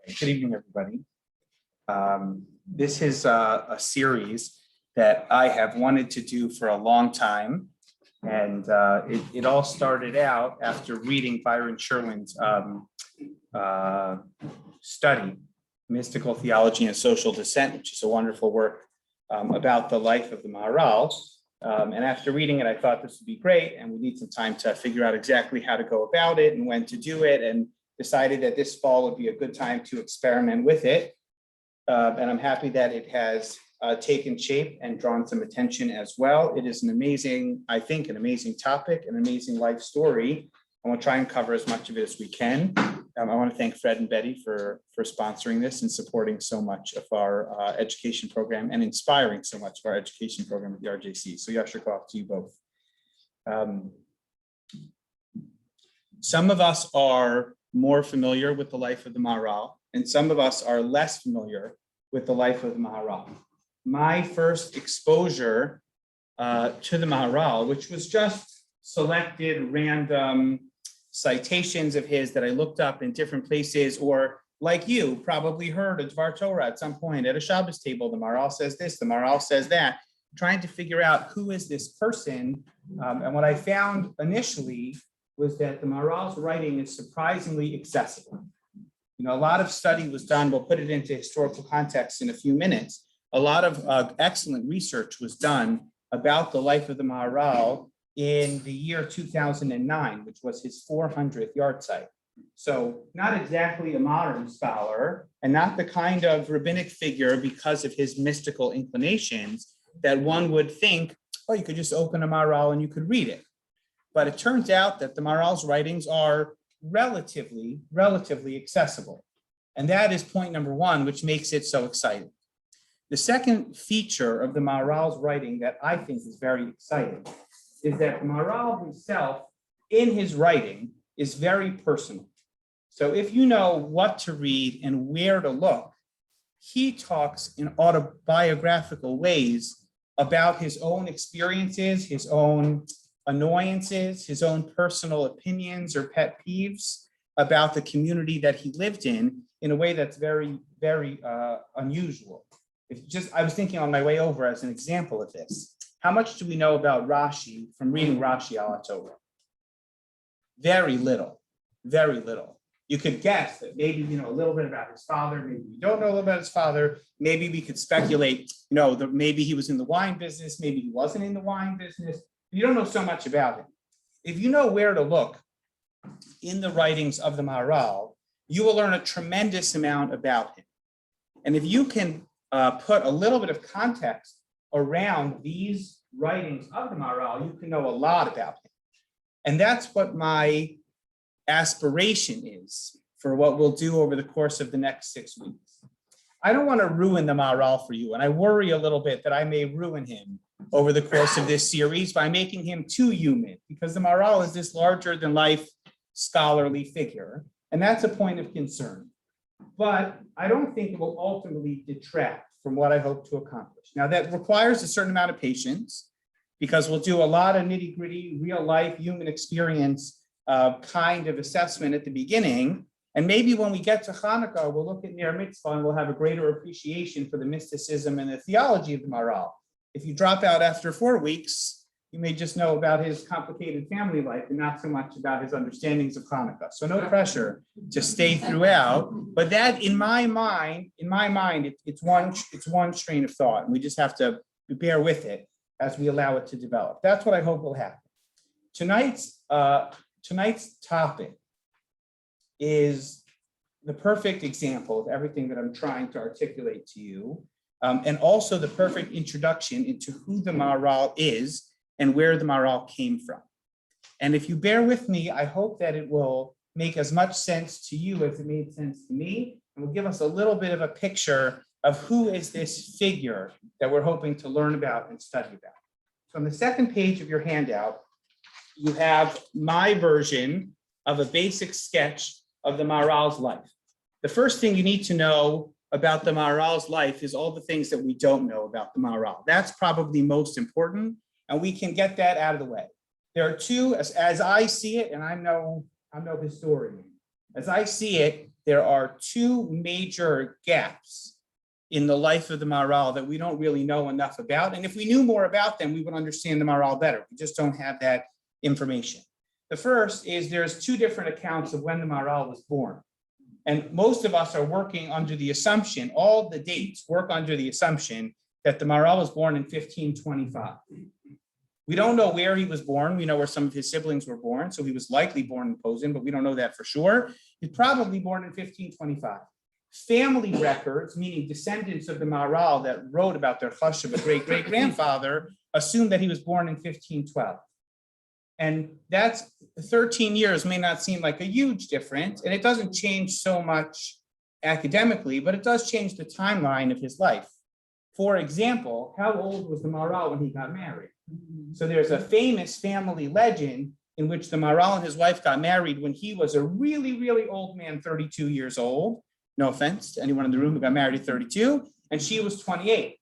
Good evening, everybody. This is a series that I have wanted to do for a long time. And it all started out after reading Byron Sherwin's study, Mystical Theology and Social Dissent, which is a wonderful work about the life of the Maharal. And after reading it, I thought this would be great, and we need some time to figure out exactly how to go about it and when to do it, and decided that this fall would be a good time to experiment with it. And I'm happy that it has taken shape and drawn some attention as well. It is an amazing, I think, an amazing topic, an amazing life story. I want to try and cover as much of it as we can. I want to thank Fred and Betty for sponsoring this and supporting so much of our education program and inspiring so much of our education program at the RJC. So Yasher Koach to you both. Some of us are more familiar with the life of the Maharal, and some of us are less familiar with the life of the Maharal. My first exposure to the Maharal, which was just selected random citations of his that I looked up in different places, or like you probably heard a Dvar Torah at some point at a Shabbos table, the Maharal says this, the Maharal says that, trying to figure out who is this person. And what I found initially was that the Maharal's writing is surprisingly accessible. You know, a lot of study was done. We'll put it into historical context in a few minutes. A lot of excellent research was done about the life of the Maharal in the year 2009, which was his 400th yahrzeit. So not exactly a modern scholar, and not the kind of rabbinic figure because of his mystical inclinations that one would think, oh, you could just open a Maharal and you could read it. But it turns out that the Maharal's writings are relatively accessible. And that is point number one, which makes it so exciting. The second feature of the Maharal's writing that I think is very exciting is that the Maharal himself, in his writing, is very personal. So if you know what to read and where to look, he talks in autobiographical ways about his own experiences, his own annoyances, his own personal opinions or pet peeves about the community that he lived in a way that's very, very unusual. I was thinking on my way over as an example of this, how much do we know about Rashi from reading Rashi al Torah? Very little, very little. You could guess that maybe you know a little bit about his father, maybe you don't know a little about his father, maybe we could speculate, you know, that maybe he was in the wine business, maybe he wasn't in the wine business. You don't know so much about him. If you know where to look in the writings of the Maharal, you will learn a tremendous amount about him. And if you can put a little bit of context around these writings of the Maharal, you can know a lot about him. And that's what my aspiration is for what we'll do over the course of the next 6 weeks. I don't want to ruin the Maharal for you, and I worry a little bit that I may ruin him over the course of this series by making him too human, because the Maharal is this larger than life scholarly figure, and that's a point of concern. But I don't think it will ultimately detract from what I hope to accomplish. Now, that requires a certain amount of patience, because we'll do a lot of nitty-gritty, real-life human experience kind of assessment at the beginning. And maybe when we get to Hanukkah, we'll look at Ner Mitzvah and we'll have a greater appreciation for the mysticism and the theology of the Maharal. If you drop out after 4 weeks, you may just know about his complicated family life and not so much about his understandings of Hanukkah. So no pressure to stay throughout. But that, in my mind, it's one strain of thought, and we just have to bear with it as we allow it to develop. That's what I hope will happen. Tonight's topic is the perfect example of everything that I'm trying to articulate to you, and also the perfect introduction into who the Maharal is and where the Maharal came from. And if you bear with me, I hope that it will make as much sense to you as it made sense to me, and will give us a little bit of a picture of who is this figure that we're hoping to learn about and study about. So on the second page of your handout, you have my version of a basic sketch of the Maharal's life. The first thing you need to know about the Maharal's life is all the things that we don't know about the Maharal. That's probably most important, and we can get that out of the way. There are two, as I see it, and I'm no historian, As I see it, there are two major gaps in the life of the Maharal that we don't really know enough about. And if we knew more about them, we would understand the Maharal better. We just don't have that information. The first is there's two different accounts of when the Maharal was born. And most of us are working under the assumption, all the dates work under the assumption that the Maharal was born in 1525. We don't know where he was born. We know where some of his siblings were born. So he was likely born in Posen, but we don't know that for sure. He's probably born in 1525. Family records, meaning descendants of the Maharal that wrote about their chashuv, a great-great-grandfather, assume that he was born in 1512. And that's 13 years may not seem like a huge difference, and it doesn't change so much academically, but it does change the timeline of his life. For example, how old was the Maharal when he got married? So there's a famous family legend in which the Maharal and his wife got married when he was a really, really old man, 32 years old. No offense to anyone in the room who got married at 32, and she was 28.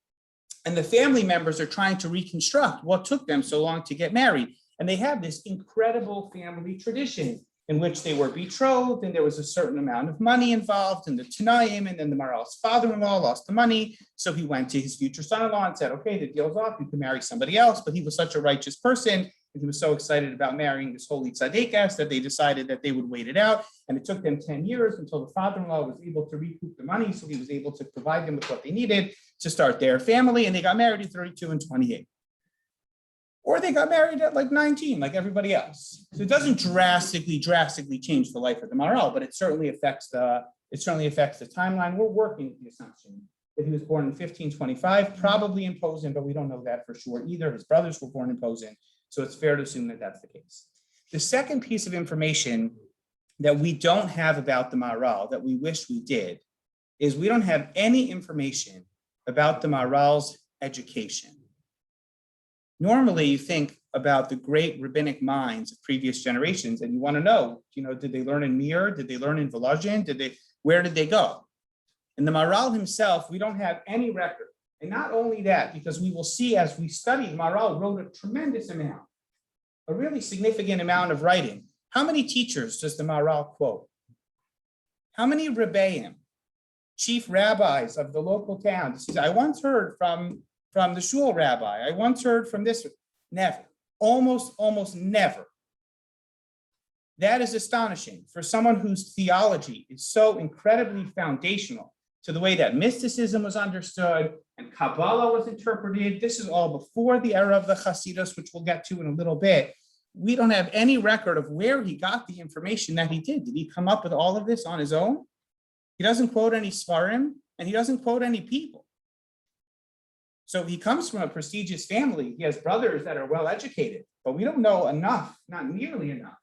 And the family members are trying to reconstruct what took them so long to get married. And they have this incredible family tradition in which they were betrothed, and there was a certain amount of money involved in the Tanaim, and then the Maharal's father-in-law lost the money. So he went to his future son-in-law and said, okay, the deal's off, you can marry somebody else. But he was such a righteous person, and he was so excited about marrying this holy tzaddikas that they decided that they would wait it out. And it took them 10 years until the father-in-law was able to recoup the money. So he was able to provide them with what they needed to start their family. And they got married at 32 and 28. Or they got married at like 19, like everybody else. So it doesn't drastically change the life of the Maharal, but it certainly affects the timeline. We're working with the assumption that he was born in 1525, probably in Posen, but we don't know that for sure either. His brothers were born in Posen, so it's fair to assume that that's the case. The second piece of information that we don't have about the Maharal that we wish we did is we don't have any information about the Maharal's education. Normally, you think about the great rabbinic minds of previous generations, and you want to know, did they learn in Mir? Did they learn in Volozhin? Where did they go? And the Maharal himself, we don't have any record. And not only that, because we will see as we study, Maharal wrote a tremendous amount, a really significant amount of writing. How many teachers does the Maharal quote? How many Rabbeim, chief rabbis of the local town? I once heard from the shul rabbi. I once heard from this. Never. Almost never. That is astonishing for someone whose theology is so incredibly foundational to the way that mysticism was understood and Kabbalah was interpreted. This is all before the era of the Hasidus, which we'll get to in a little bit. We don't have any record of where he got the information that he did. Did he come up with all of this on his own? He doesn't quote any Svarim, and he doesn't quote any people. So he comes from a prestigious family. He has brothers that are well educated, but we don't know enough, not nearly enough,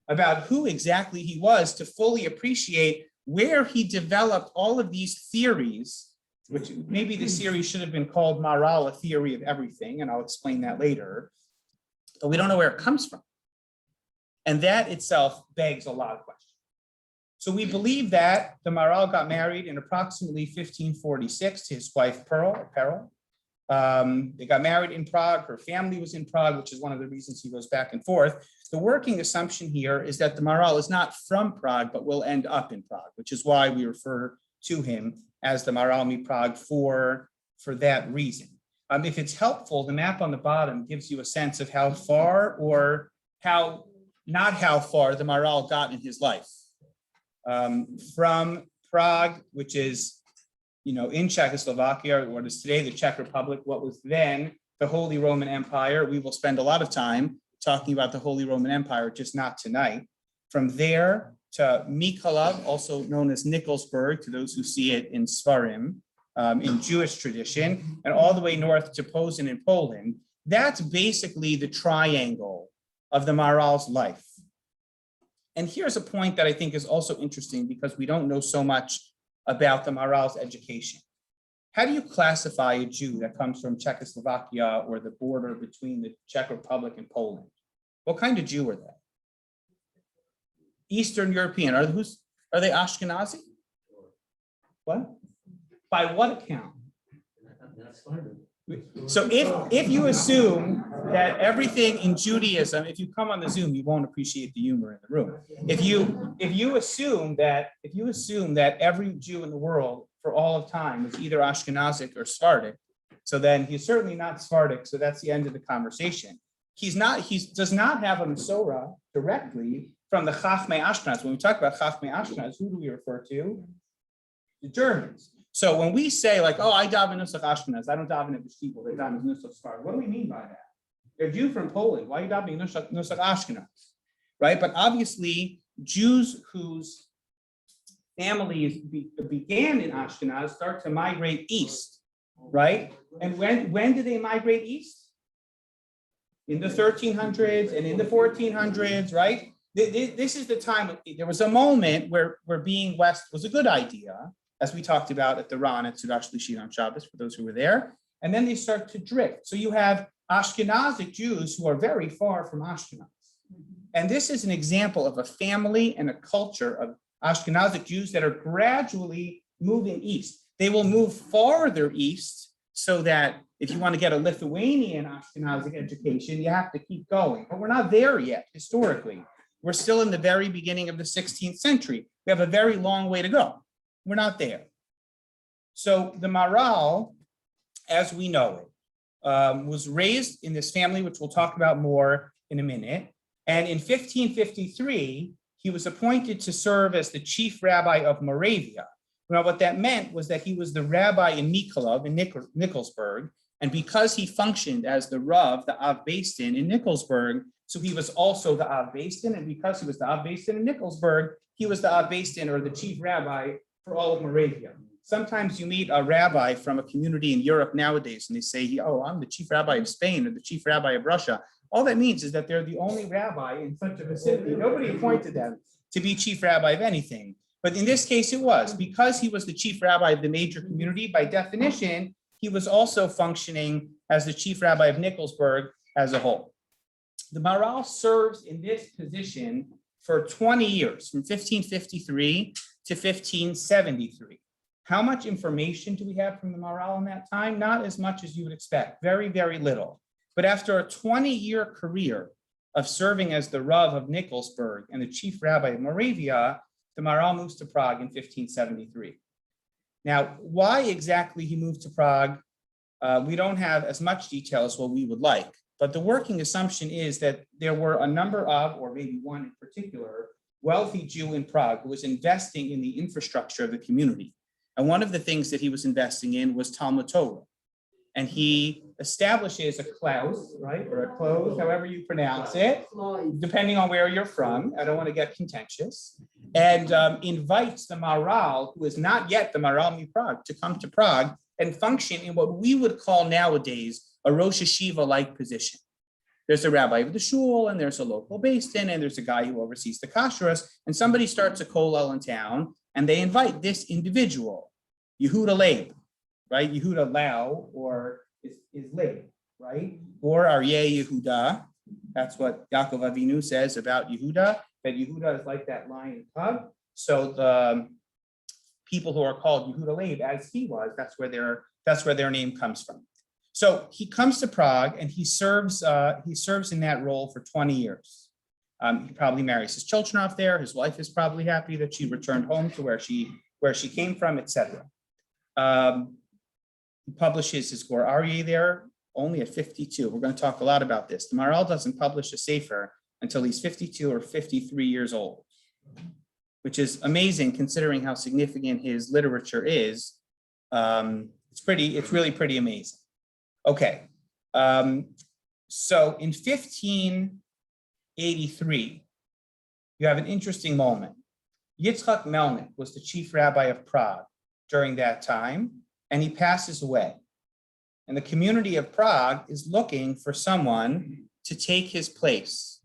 about who exactly he was to fully appreciate where he developed all of these theories, which maybe the series should have been called Maharal, a theory of everything, and I'll explain that later. But we don't know where it comes from. And that itself begs a lot of questions. So we believe that the Maharal got married in approximately 1546 to his wife Pearl. They got married in Prague. Her family was in Prague, which is one of the reasons he goes back and forth. The working assumption here is that the Maharal is not from Prague, but will end up in Prague, which is why we refer to him as the Maharal mi Prague for that reason. If it's helpful, the map on the bottom gives you a sense of how far or not how far the Maharal got in his life. From Prague, which is in Czechoslovakia, what is today the Czech Republic, what was then the Holy Roman Empire. We will spend a lot of time talking about the Holy Roman Empire, just not tonight. From there to Mykolaiv, also known as Nikolsburg, to those who see it in Svarim, in Jewish tradition, and all the way north to Posen in Poland. That's basically the triangle of the Maharal's life. And here's a point that I think is also interesting because we don't know so much about the Maharal's education. How do you classify a Jew that comes from Czechoslovakia or the border between the Czech Republic and Poland? What kind of Jew are they? Eastern European. Are they Ashkenazi? What? By what account? So if you assume that everything in Judaism, if you come on the Zoom, you won't appreciate the humor in the room. If you assume that every Jew in the world for all of time is either Ashkenazic or Sephardic, so then he's certainly not Sephardic. So that's the end of the conversation. He does not have a Masorah directly from the Chachmei Ashkenaz. When we talk about Chachmei Ashkenaz, who do we refer to? The Germans. So when we say like, oh, I daven nusach Ashkenaz, I don't daven it b'shtiebel, they daven nusach Sephardic. What do we mean by that? They're Jew from Poland. Why are you davening nusach Ashkenaz? Right? But obviously, Jews whose families began in Ashkenaz start to migrate east, right? And when did they migrate east? In the 1300s and in the 1400s, right? This is the time. There was a moment where being west was a good idea, as we talked about at the Ran at Sudash Lishit on Shabbos, for those who were there. And then they start to drift. So you have Ashkenazic Jews who are very far from Ashkenaz. And this is an example of a family and a culture of Ashkenazic Jews that are gradually moving east. They will move farther east so that if you want to get a Lithuanian Ashkenazic education, you have to keep going. But we're not there yet, historically. We're still in the very beginning of the 16th century. We have a very long way to go. We're not there. So the Maharal, as we know it, was raised in this family, which we'll talk about more in a minute. And in 1553, he was appointed to serve as the chief rabbi of Moravia. Now, what that meant was that he was the rabbi in Nikolov, in Nikolsburg. And because he functioned as the Rav, the Av Beis Din in Nikolsburg, so he was also the Av Beis Din. And because he was the Av Beis Din in Nikolsburg, he was the Av Beis Din, or the chief rabbi, for all of Moravia. Sometimes you meet a rabbi from a community in Europe nowadays, and they say, oh, I'm the chief rabbi of Spain or the chief rabbi of Russia. All that means is that they're the only rabbi in such a vicinity. Nobody appointed them to be chief rabbi of anything. But in this case, it was. Because he was the chief rabbi of the major community, by definition, he was also functioning as the chief rabbi of Nikolsburg as a whole. The Maharal serves in this position for 20 years, from 1553 to 1573. How much information do we have from the Maharal in that time? Not as much as you would expect, very, very little. But after a 20-year career of serving as the Rav of Nikolsburg and the chief rabbi of Moravia, the Maharal moves to Prague in 1573. Now, why exactly he moved to Prague, we don't have as much detail as what we would like. But the working assumption is that there were a number of, or maybe one in particular, wealthy Jew in Prague who was investing in the infrastructure of the community. And one of the things that he was investing in was Talmud Torah. And he establishes a klaus, right, or a close, however you pronounce it, depending on where you're from. I don't want to get contentious. And invites the Maharal, who is not yet the Maharal Mi Prague, to come to Prague and function in what we would call nowadays a Rosh Hashiva-like position. There's a rabbi of the shul, and there's a local beis din, and there's a guy who oversees the kashrus, and somebody starts a kollel in town, and they invite this individual, Yehuda Leib, right? Yehuda Lau, or is Leib, right? Or Aryeh Yehuda. That's what Yaakov Avinu says about Yehuda, that Yehuda is like that lion cub. So the people who are called Yehuda Leib, as he was, that's where their name comes from. So he comes to Prague and he serves in that role for 20 years. He probably marries his children off there. His wife is probably happy that she returned home to where she came from, etc. He publishes his Gor Aryeh there only at 52. We're going to talk a lot about this. The Maharal doesn't publish a Sefer until he's 52 or 53 years old, which is amazing considering how significant his literature is. It's really pretty amazing. Okay, so in 1583, you have an interesting moment. Yitzchak Melnick was the chief rabbi of Prague during that time, and he passes away. And the community of Prague is looking for someone to take his place.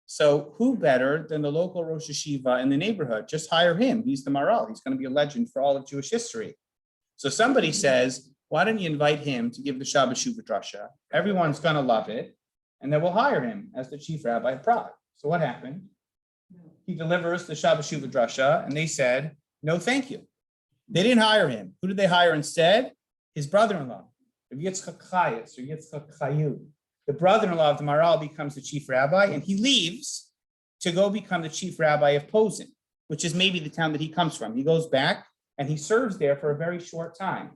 So who better than the local Rosh Hashiva in the neighborhood? Just hire him. He's the Maharal. He's going to be a legend for all of Jewish history. So somebody says, why don't you invite him to give the Shabbos Shuvah Drasha? Everyone's going to love it. And then we'll hire him as the chief rabbi of Prague. So what happened? He delivers the Shabbos Shuvah Drasha, and they said, no, thank you. They didn't hire him. Who did they hire instead? His brother-in-law, Rabbi Yitzchak Chayes or Yitzchak Chayud. The brother-in-law of the Maharal becomes the chief rabbi, and he leaves to go become the chief rabbi of Posen, which is maybe the town that he comes from. He goes back and he serves there for a very short time.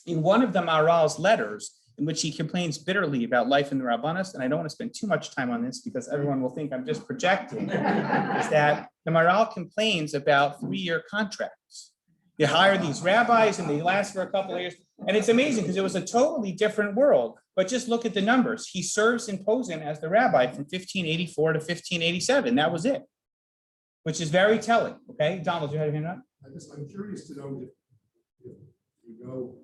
In one of the Maharal's letters, in which he complains bitterly about life in the Rabbanos, and I don't want to spend too much time on this because everyone will think I'm just projecting, is that the Maharal complains about 3-year contracts. You hire these rabbis and they last for a couple of years. And it's amazing because it was a totally different world. But just look at the numbers. He serves in Posen as the rabbi from 1584 to 1587. That was it, which is very telling. Okay, Donald, you had your hand up? I'm curious to know if you know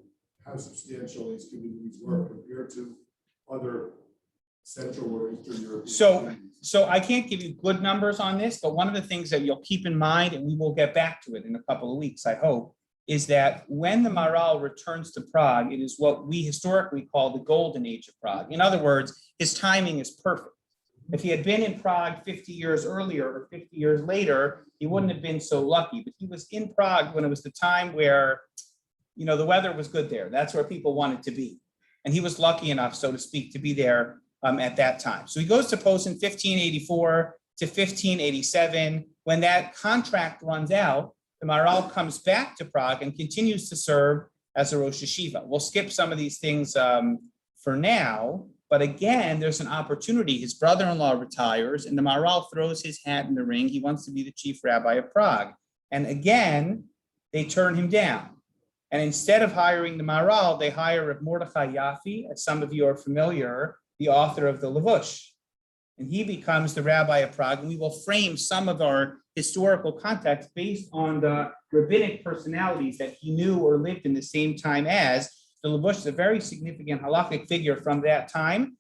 how substantial these communities were compared to other Central or Eastern European communities. So I can't give you good numbers on this, but one of the things that you'll keep in mind, and we will get back to it in a couple of weeks, I hope, is that when the Maharal returns to Prague, it is what we historically call the golden age of Prague. In other words, his timing is perfect. If he had been in Prague 50 years earlier or 50 years later, he wouldn't have been so lucky. But he was in Prague when it was the time where, you know, the weather was good there. That's where people wanted to be. And he was lucky enough, so to speak, to be there at that time. So he goes to Posen 1584 to 1587. When that contract runs out, the Maharal comes back to Prague and continues to serve as a Rosh Yeshiva. We'll skip some of these things for now, but again, there's an opportunity. His brother-in-law retires and the Maharal throws his hat in the ring. He wants to be the chief rabbi of Prague. And again, they turn him down. And instead of hiring the Maharal, they hire Reb Mordechai Yaffe, as some of you are familiar, the author of the Levush. And he becomes the rabbi of Prague. And we will frame some of our historical context based on the rabbinic personalities that he knew or lived in the same time as. The Levush is a very significant halakhic figure from that time.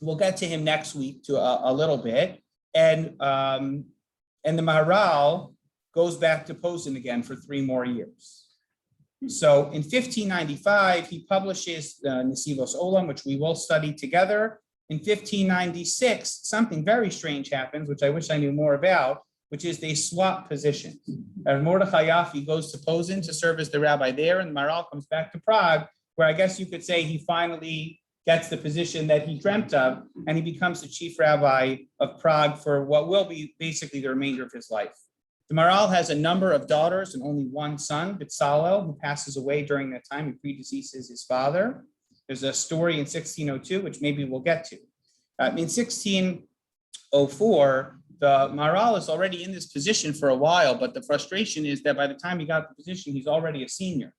We'll get to him next week to a little bit. And the Maharal goes back to Posen again for 3 more years. So in 1595, he publishes Nesivos Olam, which we will study together. In 1596, something very strange happens, which I wish I knew more about, which is they swap positions. Mordechai Yaffe goes to Posen to serve as the rabbi there, and Maharal comes back to Prague, where I guess you could say he finally gets the position that he dreamt of, and he becomes the chief rabbi of Prague for what will be basically the remainder of his life. The Maharal has a number of daughters and only one son, Bitzalel, who passes away during that time. He predeceases his father. There's a story in 1602, which maybe we'll get to. In 1604, the Maharal is already in this position for a while, but the frustration is that by the time he got the position, he's already a senior.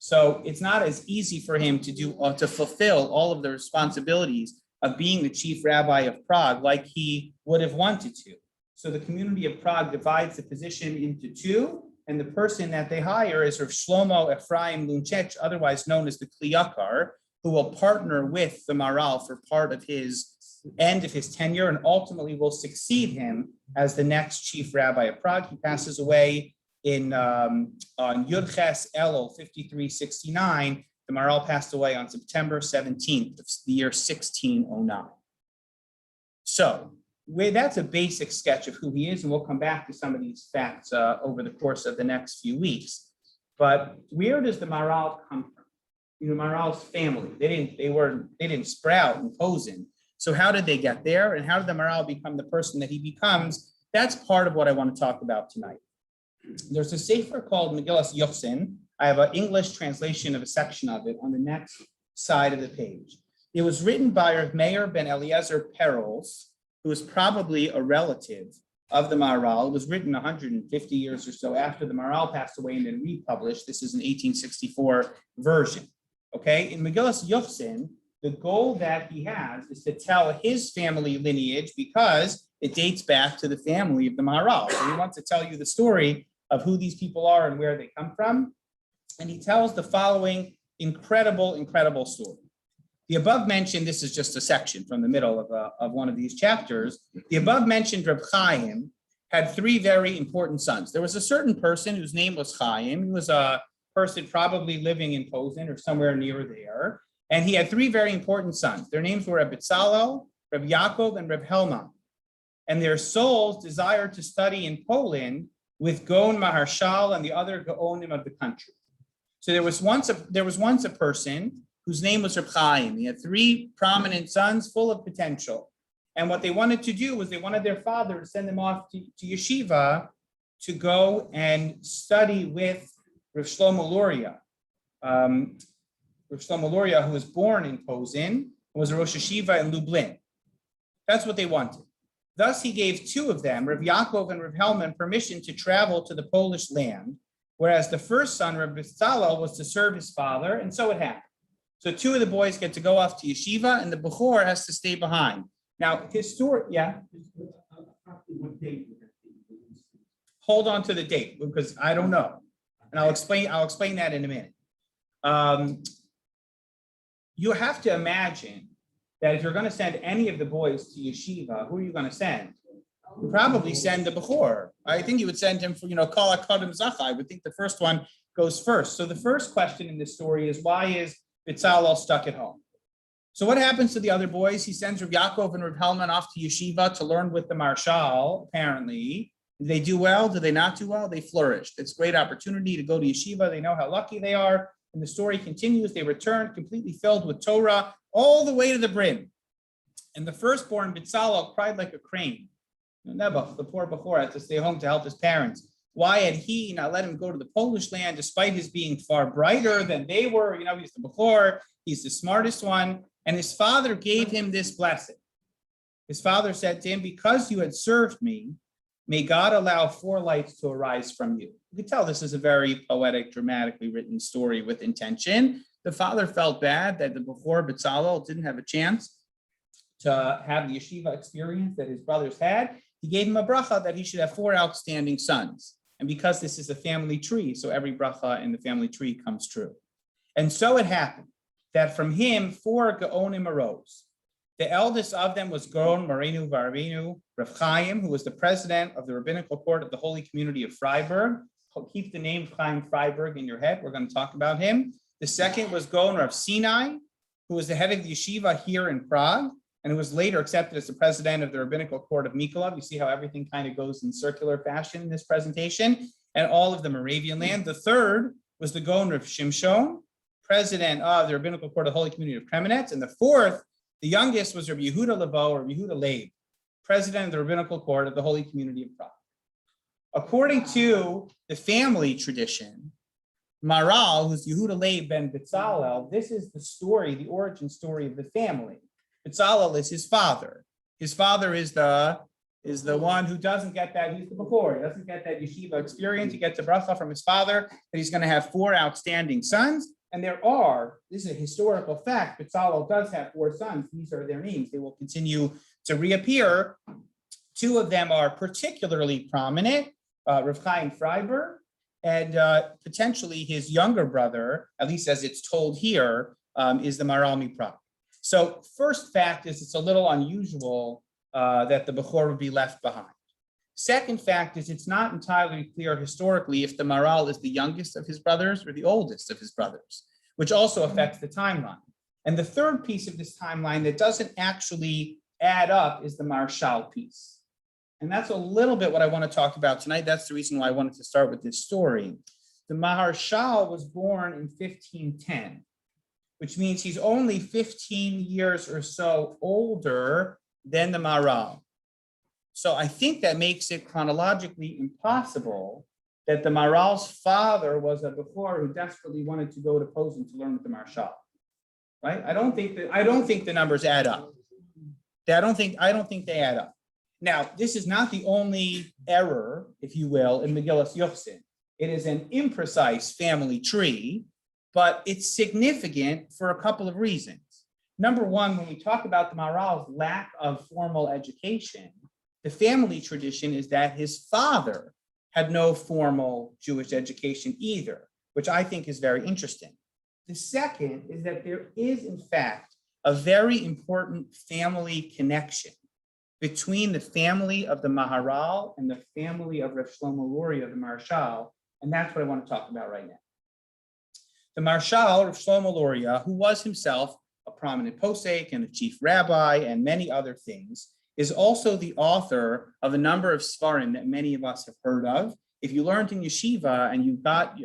So it's not as easy for him to fulfill all of the responsibilities of being the chief rabbi of Prague like he would have wanted to. So the community of Prague divides the position into 2, and the person that they hire is Rav Shlomo Ephraim Lunchech, otherwise known as the Kliyakar, who will partner with the Maharal for part of his end of his tenure and ultimately will succeed him as the next chief rabbi of Prague. He passes away on Yud Ches Elul 5369. The Maharal passed away on September 17th of the year 1609. So that's a basic sketch of who he is, and we'll come back to some of these facts over the course of the next few weeks. But where does the Maharal come from? You know, Maharal's family. They didn't sprout in Posen. So how did they get there, and how did the Maharal become the person that he becomes? That's part of what I want to talk about tonight. There's a sefer called Megillas Yochsin. I have an English translation of a section of it on the next side of the page. It was written by Rav Meir ben Eliezer Perols, who was probably a relative of the Maharal. It was written 150 years or so after the Maharal passed away and then republished. This is an 1864 version. Okay, in Megillas Yochsin, the goal that he has is to tell his family lineage because it dates back to the family of the Maharal. So he wants to tell you the story of who these people are and where they come from. And he tells the following incredible story. The above mentioned, this is just a section from the middle of one of these chapters. The above mentioned Reb Chaim had 3 very important sons. There was a certain person whose name was Chaim. He was a person probably living in Posen or somewhere near there. And he had 3 very important sons. Their names were Reb Bitzalel, Reb Yaakov, and Reb Helman. And their souls desired to study in Poland with Gaon Maharshal and the other Gaonim of the country. So there was once a person whose name was Reb Chaim. He had three prominent sons full of potential. And what they wanted to do was they wanted their father to send them off to yeshiva to go and study with Rav Shlomo Luria. Rav Shlomo Luria, who was born in Posen, was a Rosh Yeshiva in Lublin. That's what they wanted. Thus, he gave two of them, Rav Yaakov and Rav Helman, permission to travel to the Polish land, whereas the first son, Rav Bitzalel, was to serve his father, and so it happened. So two of the boys get to go off to yeshiva, and the Bechor has to stay behind. Now, yeah. Hold on to the date because I don't know, and I'll explain that in a minute. You have to imagine that if you're going to send any of the boys to yeshiva, who are you going to send? You probably send the Bechor. I think you would send him for, Kol HaKodim Zacha. I would think the first one goes first. So the first question in this story is, why is Bitzalel stuck at home? So what happens to the other boys? He sends Rav Yaakov and Rav Helman off to yeshiva to learn with the Maharal, apparently. Did they do well? Did they not do well? They flourished. It's a great opportunity to go to yeshiva. They know how lucky they are. And the story continues. They return completely filled with Torah all the way to the brim. And the firstborn, Bitzalel, cried like a crane. Nebuch, the poor Bechor, had to stay home to help his parents. Why had he not let him go to the Polish land, despite his being far brighter than they were? He's the Bechor. He's the smartest one. And his father gave him this blessing. His father said to him, because you had served me, may God allow 4 lights to arise from you. You can tell this is a very poetic, dramatically written story with intention. The father felt bad that the Bechor Bitzalel didn't have a chance to have the yeshiva experience that his brothers had. He gave him a bracha that he should have 4 outstanding sons. And because this is a family tree, so every bracha in the family tree comes true. And so it happened that from him 4 Gaonim arose. The eldest of them was Gaon Marenu Varvenu Rav Chaim, who was the president of the rabbinical court of the Holy Community of Freiburg. Keep the name Chaim Freiburg in your head. We're going to talk about him. The second was Gaon Rav Sinai, who was the head of the yeshiva here in Prague, and who was later accepted as the president of the rabbinical court of Mykolaiv. You see how everything kind of goes in circular fashion in this presentation, and all of the Moravian land. The third was the Gaon Rav Shimshon, president of the rabbinical court of the Holy Community of Kremenetz, and the fourth, the youngest, was Rabbi Yehuda Levo, or Yehuda Leib, president of the rabbinical court of the Holy Community of Prague. According to the family tradition, Maharal, who's Yehuda Leib ben Bitzalel, this is the story, the origin story of the family. Bitzalel is his father. His father is the one who doesn't get that, he's the Bechor, he doesn't get that yeshiva experience. He gets a bracha from his father that he's going to have 4 outstanding sons. And this is a historical fact, Bitzalel does have 4 sons. These are their names. They will continue to reappear. 2 of them are particularly prominent, Rav Chaim Freiburg, and potentially his younger brother, at least as it's told here, is the Maharal Miprag. So first fact is it's a little unusual that the Bechor would be left behind. Second fact is it's not entirely clear historically if the Maharal is the youngest of his brothers or the oldest of his brothers, which also affects the timeline. And the third piece of this timeline that doesn't actually add up is the Maharshal piece. And that's a little bit what I want to talk about tonight. That's the reason why I wanted to start with this story. The Maharshal was born in 1510, which means he's only 15 years or so older than the Maharal. So I think that makes it chronologically impossible that the Maharal's father was a Bechor who desperately wanted to go to Posen to learn with the Maharshal. Right? I don't think the numbers add up. I don't think they add up. Now, this is not the only error, if you will, in Megillas Yochsin. It is an imprecise family tree, but it's significant for a couple of reasons. Number one, when we talk about the Maharal's lack of formal education, the family tradition is that his father had no formal Jewish education either, which I think is very interesting. The second is that there is, in fact, a very important family connection between the family of the Maharal and the family of Rav Shlomo Luria, the Maharshal, and that's what I want to talk about right now. The Maharshal, Rav Shlomo Luria, who was himself a prominent posek and a chief rabbi and many other things, is also the author of a number of svarim that many of us have heard of. If you learned in yeshiva and you got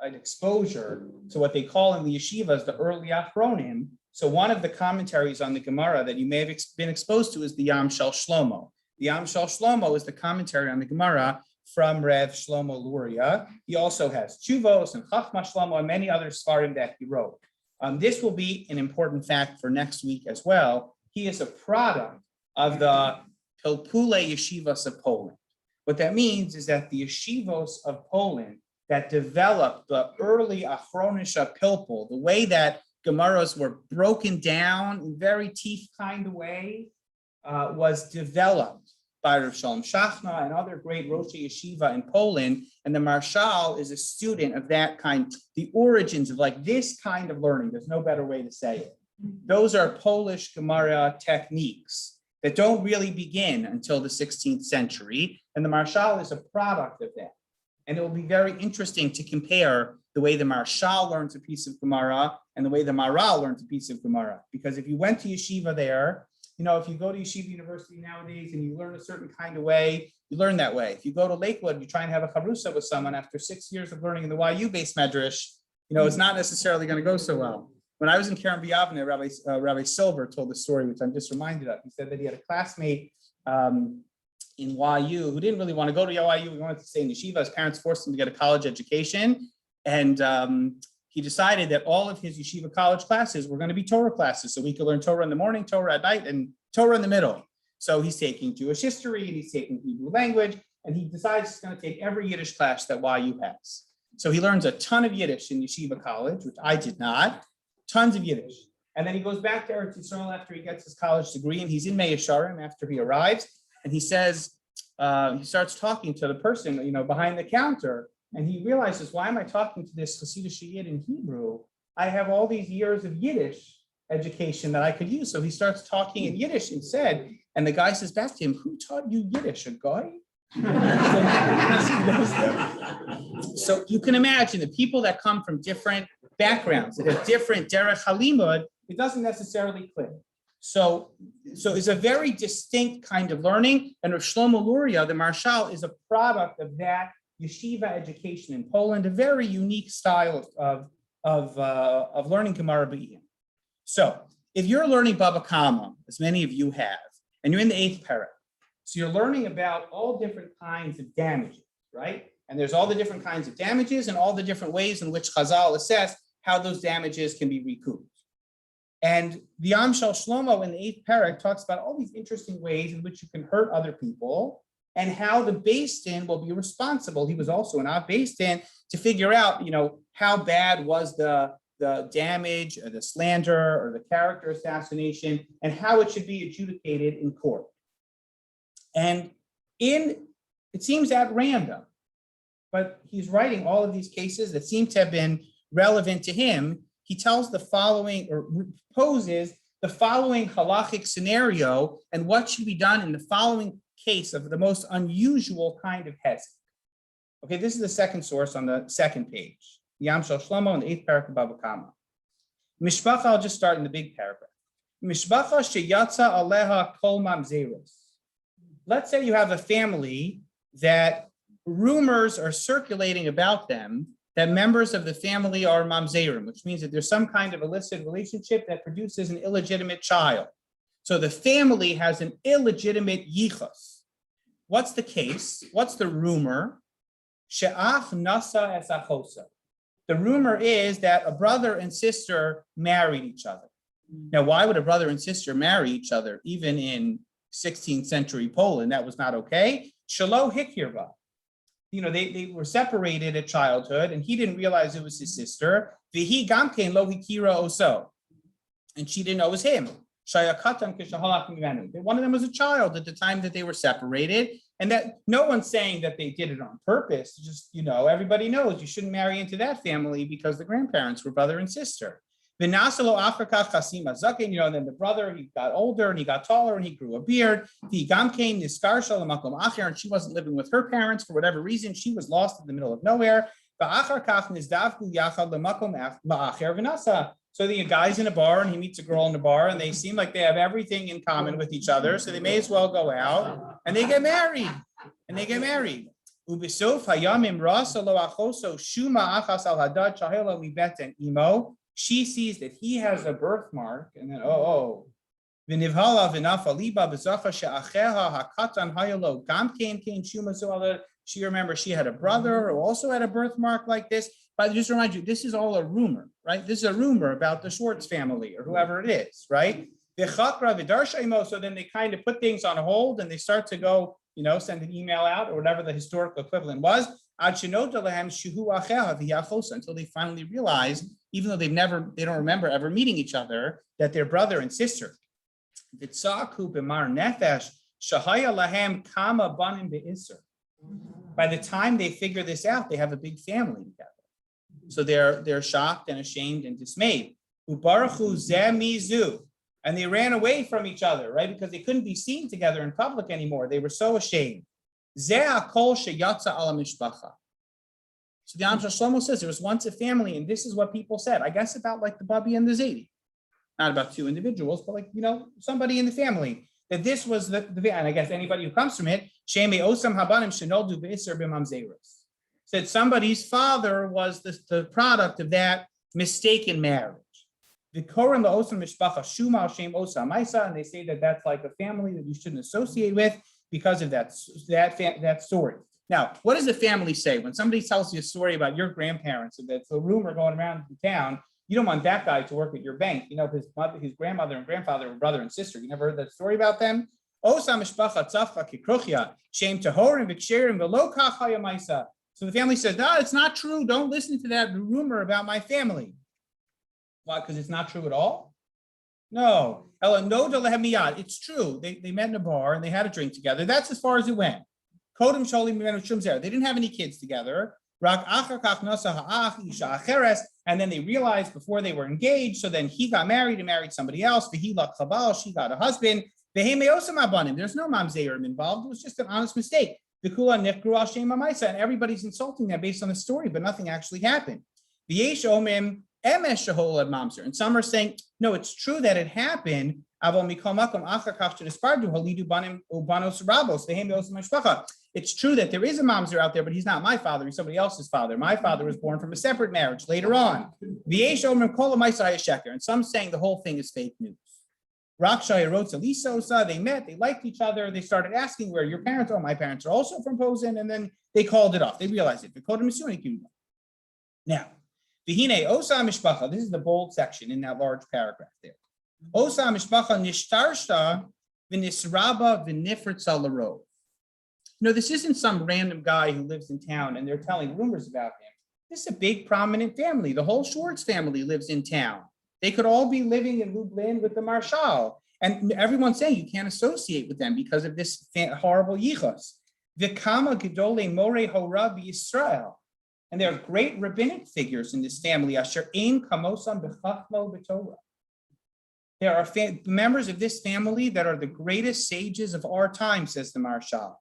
an exposure to what they call in the yeshivas the early achronim. So one of the commentaries on the Gemara that you may have been exposed to is the Yam Shel Shlomo. The Yam Shel Shlomo is the commentary on the Gemara from Rev Shlomo Luria. He also has Chuvos and Chachma Shlomo and many other svarim that he wrote. This will be an important fact for next week as well. He is a product of the Pilpule yeshivas of Poland. What that means is that the yeshivos of Poland that developed the early Achronisha Pilpul, the way that Gemaras were broken down in very teeth kind of way, was developed by Rav Shalom Shachna and other great Rosh Yeshiva in Poland. And the Maharal is a student of that kind, the origins of like this kind of learning. There's no better way to say it. Those are Polish Gemara techniques that don't really begin until the 16th century. And the Maharal is a product of that. And it will be very interesting to compare the way the Maharal learns a piece of Gemara and the way the Maharal learns a piece of Gemara. Because if you went to yeshiva there, if you go to Yeshiva University nowadays and you learn a certain kind of way, you learn that way. If you go to Lakewood, you try and have a charusa with someone after 6 years of learning in the YU-based medrash, it's not necessarily going to go so well. When I was in Karen B'Yavne, Rabbi Silver told the story, which I'm just reminded of. He said that he had a classmate in YU who didn't really want to go to YU. He wanted to stay in yeshiva. His parents forced him to get a college education. And he decided that all of his yeshiva college classes were going to be Torah classes. So we could learn Torah in the morning, Torah at night, and Torah in the middle. So he's taking Jewish history and he's taking Hebrew language. And he decides he's going to take every Yiddish class that YU has. So he learns a ton of Yiddish in yeshiva college, which I did not. Tons of Yiddish. And then he goes back to Eretz Yisrael after he gets his college degree, and he's in Mei Yesharim after he arrives. And he says, he starts talking to the person, behind the counter. And he realizes, why am I talking to this Hasidic Yid in Hebrew? I have all these years of Yiddish education that I could use. So he starts talking in Yiddish instead. And the guy says back to him, who taught you Yiddish, a guy? So you can imagine the people that come from different backgrounds, that have different derech halimud, it doesn't necessarily click. So it's a very distinct kind of learning. And Rav Shlomo Luria, the Maharal, is a product of that yeshiva education in Poland, a very unique style of learning Gemara B'Iyim. So if you're learning Baba Kama, as many of you have, and you're in the 8th parak, so you're learning about all different kinds of damages, right? And there's all the different kinds of damages and all the different ways in which Chazal assess how those damages can be recouped. And the Yam Shel Shlomo in the 8th parak talks about all these interesting ways in which you can hurt other people and how the Beis Din will be responsible. He was also an Beis Din to figure out, how bad was the damage or the slander or the character assassination and how it should be adjudicated in court. And it seems at random, but he's writing all of these cases that seem to have been relevant to him. He tells the following, or poses the following halachic scenario and what should be done in the following case of the most unusual kind of hezek. Okay, this is the second source on the second page. Yam Shel Shlomo in the 8th paragraph of Baba Kama. Mishpacha, I'll just start in the big paragraph. Mishpacha sheyatza aleha kol mamzeros. Let's say you have a family that rumors are circulating about them that members of the family are mamzerim, which means that there's some kind of illicit relationship that produces an illegitimate child. So the family has an illegitimate yichus. What's the case? What's the rumor? She'ach nasa es achosa. The rumor is that a brother and sister married each other. Now, why would a brother and sister marry each other? Even in 16th century Poland, that was not okay. Shelo hikirva. They were separated at childhood, and he didn't realize it was his sister. Vihi gamkein lo hikira oso, and she didn't know it was him. One of them was a child at the time that they were separated, and that no one's saying that they did it on purpose. Just everybody knows you shouldn't marry into that family because the grandparents were brother and sister. And then the brother, he got older and he got taller and he grew a beard. And she wasn't living with her parents for whatever reason. She was lost in the middle of nowhere. So the guy's in a bar and he meets a girl in the bar and they seem like they have everything in common with each other. So they may as well go out and they get married. Ubisof hayamim rasa lo achoso shuma achas al hadad shahela libeten imo. She sees that he has a birthmark, and then v'nivhala v'nafa liba b'zacha she'acheha hakatan hayalo gam kain shuma zoala. She remembers she had a brother who also had a birthmark like this. But just to remind you, this is all a rumor, right? This is a rumor about the Schwartz family or whoever it is, right? So then they kind of put things on hold and they start to go, send an email out or whatever the historical equivalent was. Until they finally realize, even though they don't remember ever meeting each other, that they're brother and sister. By the time they figure this out, they have a big family together. So they're shocked and ashamed and dismayed. And they ran away from each other, right? Because they couldn't be seen together in public anymore. They were so ashamed. So the Am Shlomo says there was once a family, and this is what people said. I guess about like the Bubby and the Zaidi. Not about two individuals, but like, somebody in the family. That this was the and I guess anybody who comes from it, said somebody's father was the product of that mistaken marriage. The Koran the Osam Mishpacha Shuma Shem Osa Maisa, and they say that that's like a family that you shouldn't associate with because of that story. Now, what does the family say when somebody tells you a story about your grandparents? And that's a rumor going around in town. You don't want that guy to work at your bank. His grandmother and grandfather were brother and sister. You never heard that story about them? Osa Mishpacha Tzafcha Kikruchya Shem Tahorim Viksherim Velo Kachaya Maisa. So the family says, no, it's not true. Don't listen to that rumor about my family. Why? Because it's not true at all? No. It's true. They met in a bar and they had a drink together. That's as far as it went. They didn't have any kids together. And then they realized before they were engaged, so then he got married and married somebody else. She got a husband. There's no mamzerim involved. It was just an honest mistake. And everybody's insulting them based on the story, but nothing actually happened. And some are saying, no, it's true that it happened. It's true that there is a mamzer out there, but he's not my father. He's somebody else's father. My father was born from a separate marriage later on. And some saying the whole thing is fake news. They met, they liked each other. They started asking where your parents are. Oh, my parents are also from Posen. And then they called it off. They realized it. Now, this is the bold section in that large paragraph there. Osa mishpacha nishtarshta v'nisraba v'nifritza l'rov. This isn't some random guy who lives in town and they're telling rumors about him. This is a big, prominent family. The whole Schwartz family lives in town. They could all be living in Lublin with the Maharal. And everyone's saying you can't associate with them because of this horrible yichus. V'kama gedolei morei hora b'Yisrael. And there are great rabbinic figures in this family. Asher ein kamosam b'chachmo b'Torah. There are members of this family that are the greatest sages of our time, says the Maharal.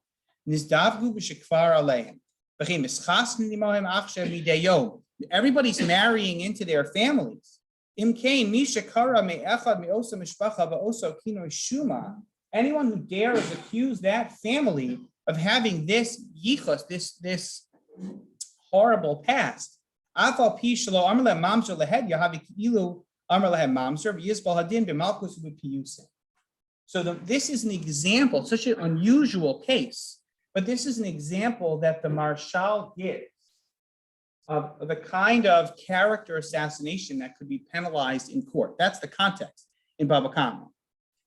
Nizdavgu b'shekvar aleim. V'chein mischasnin imohem achshav midei yom. Everybody's marrying into their families. Imkain mi shekara me'echad me'osa mishpacha v'osa kinoi shuma. Anyone who dares accuse that family of having this yichus, this horrible past. So this is an example, such an unusual case, but this is an example that the Maharal gives of the kind of character assassination that could be penalized in court. That's the context in Baba Kama.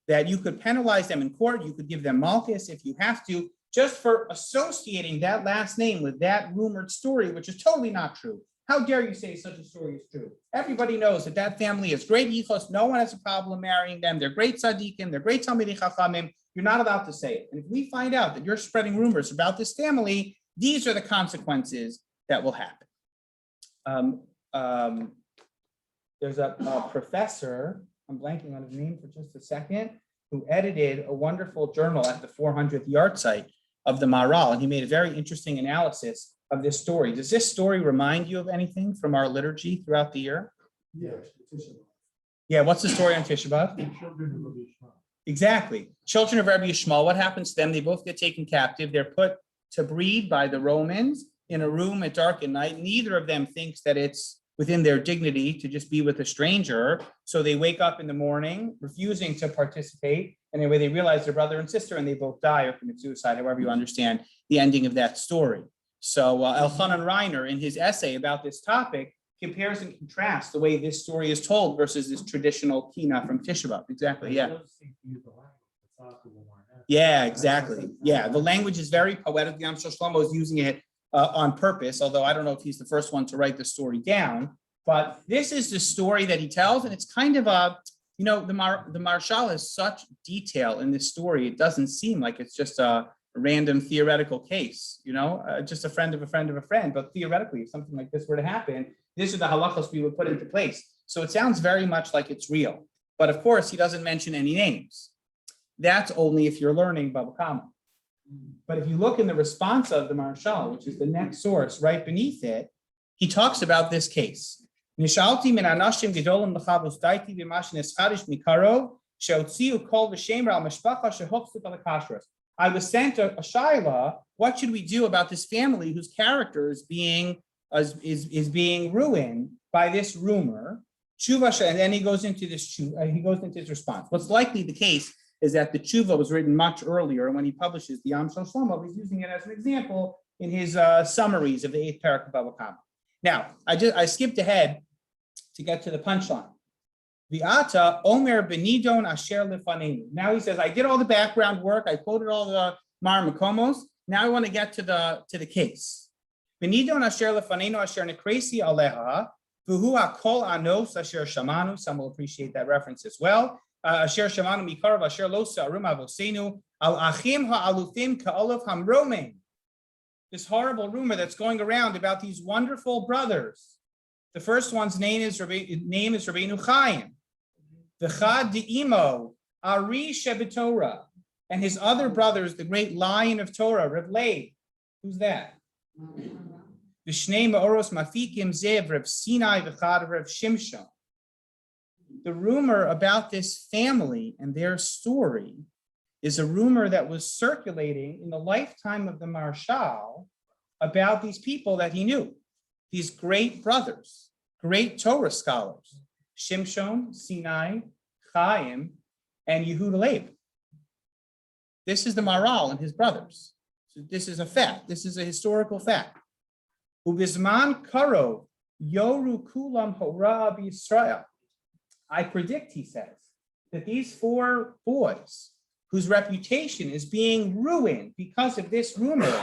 That you could penalize them in court, you could give them malchus if you have to, just for associating that last name with that rumored story, which is totally not true. How dare you say such a story is true? Everybody knows that family is great yichus. No one has a problem marrying them. They're great tzaddikim. They're great talmidei chachamim. You're not allowed to say it. And if we find out that you're spreading rumors about this family, these are the consequences that will happen. There's a professor, I'm blanking on his name for just a second, who edited a wonderful journal at the 400th yard site of the Maharal, and he made a very interesting analysis of this story. Does this story remind you of anything from our liturgy throughout the year? Yeah. Yeah, what's the story on Tisha B'Av? Exactly. Children of Rabbi Yishmael, what happens to them? They both get taken captive. They're put to breed by the Romans in a room at dark at night. Neither of them thinks that it's within their dignity to just be with a stranger. So they wake up in the morning refusing to participate. And anyway, they realize they're brother and sister and they both die or commit suicide, however you understand the ending of that story. So Elchanan Reiner, in his essay about this topic, compares and contrasts the way this story is told versus this traditional kina from Tisha B'Av. Exactly, yeah. Yeah, exactly. Yeah, the language is very poetic. The Amshel Shlomo is using it on purpose, although I don't know if he's the first one to write the story down. But this is the story that he tells, and it's kind of a, the Maharal has such detail in this story. It doesn't seem like it's just a random theoretical case, just a friend of a friend of a friend. But theoretically, if something like this were to happen, these are the halachos we would put into place. So it sounds very much like it's real. But of course, he doesn't mention any names. That's only if you're learning Bava Kama. But if you look in the response of the Maharal, which is the next source right beneath it, he talks about this case. I was sent a shaila. What should we do about this family whose character is being ruined by this rumor? And then he goes into his response. What's likely the case is that the tshuva was written much earlier, and when he publishes the Amshel Shlomo, he's using it as an example in his summaries of the 8th parak of Bava Kama. Now, I skipped ahead to get to the punchline. V'ata omer benidon asher lefanenu. Now he says, I did all the background work, I quoted all the Mar Makomos. Now I want to get to the case. Benidon asher lefanenu asher nekresi aleha v'hu hakol anos asher shamanu. Some will appreciate that reference as well. Asher shamanu mikarav asher lo sa'arum avosenu al achim ha'alufim ka'olav hamromen. This horrible rumor that's going around about these wonderful brothers. The first one's name is Rabbeinu Chaim. V'chad de'imo Ari Shebetorah, and his other brothers, the great lion of Torah, Reb Leib. Who's that? V'shnei ma'oros mafikim zev Reb Sinai v'chad Reb Shimshon. The rumor about this family and their story is a rumor that was circulating in the lifetime of the Maharal about these people that he knew, these great brothers, great Torah scholars, Shimshon, Sinai, Chaim, and Yehuda Leib. This is the Maharal and his brothers. So this is a fact. This is a historical fact. Ubizman karo yoru kulam hora b'Yisrael. I predict, he says, that these 4 boys whose reputation is being ruined because of this rumor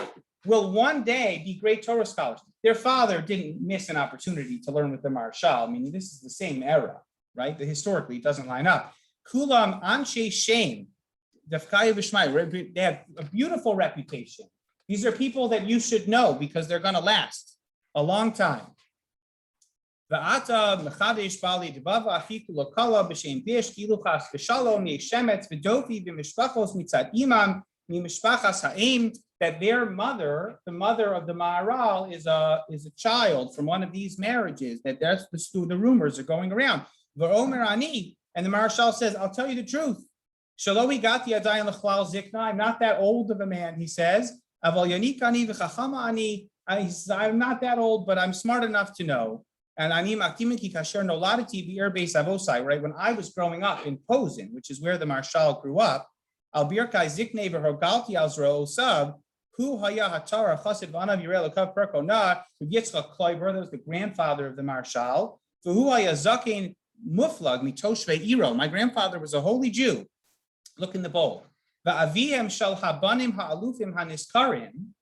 will one day be great Torah scholars. Their father didn't miss an opportunity to learn with the Maharal. I mean, this is the same era, right? Historically, it doesn't line up. Kulam anshe shem, dafkaya v'shmai. They have a beautiful reputation. These are people that you should know because they're going to last a long time. V'ata mechadesh bali debava achiku lokala b'shem bish kiluchas v'shalom yeshemetz v'dofi v'mishpachos mitzad imam mimishpachas ha'im. That their mother, the mother of the Maharal, is a child from one of these marriages. That's the rumors are going around. V'omer ani, and the Maharal says, "I'll tell you the truth. Shaloi gati adayin lechlal zikna. I'm not that old of a man," he says. Aval yanik ani v'chachama ani. I'm not that old, but I'm smart enough to know. And ani maktimin ki kasher noladati b'ir beis avosai. Right when I was growing up in Posen, which is where the Maharal grew up, al birkai zikne v'rogalti al zroosav. Hu haya hatara chasid v'anav yirei l'kav perkona. Yitzchak Kleiber, that was the grandfather of the Maharal. V'hu haya zaken muflag mitoshvei iro. My grandfather was a holy Jew. Look in the bowl. Va'aviem shal habanim ha'alufim haniskarim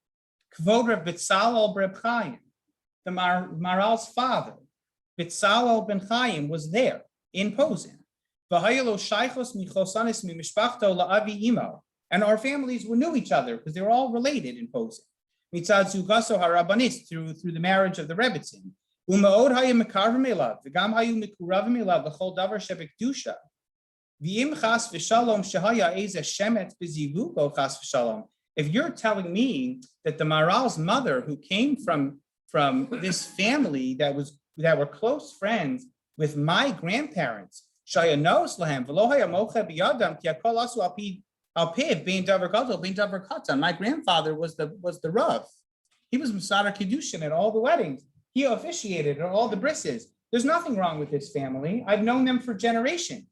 kvod Reb Bitzalel Reb Chaim. The Maharal's father, Bitzalel ben Chaim, was there in Posen. V'hayalo shaychos michosanis mimishpachto la'avi imo. And our families knew each other because they were all related in Posen. Mitzad zugaso harabanis, through the marriage of the Rebbitzin. Umaod hayim mekarvim elav, v'gam hayim mekuravim elav l'chol davar shebekdusha. V'im chas v'shalom shehaya eza shemet b'zivuko chas v'shalom. If you're telling me that the Maharal's mother, who came from this family that were close friends with my grandparents, shayanos lahem v'lo haya mocha biyadam ki hakol asu alpi Alpiv being Davar Gadol, being Davar Katan. My grandfather was the Rav. He was Masada Kedushin at all the weddings. He officiated at all the brisses. There's nothing wrong with his family. I've known them for generations.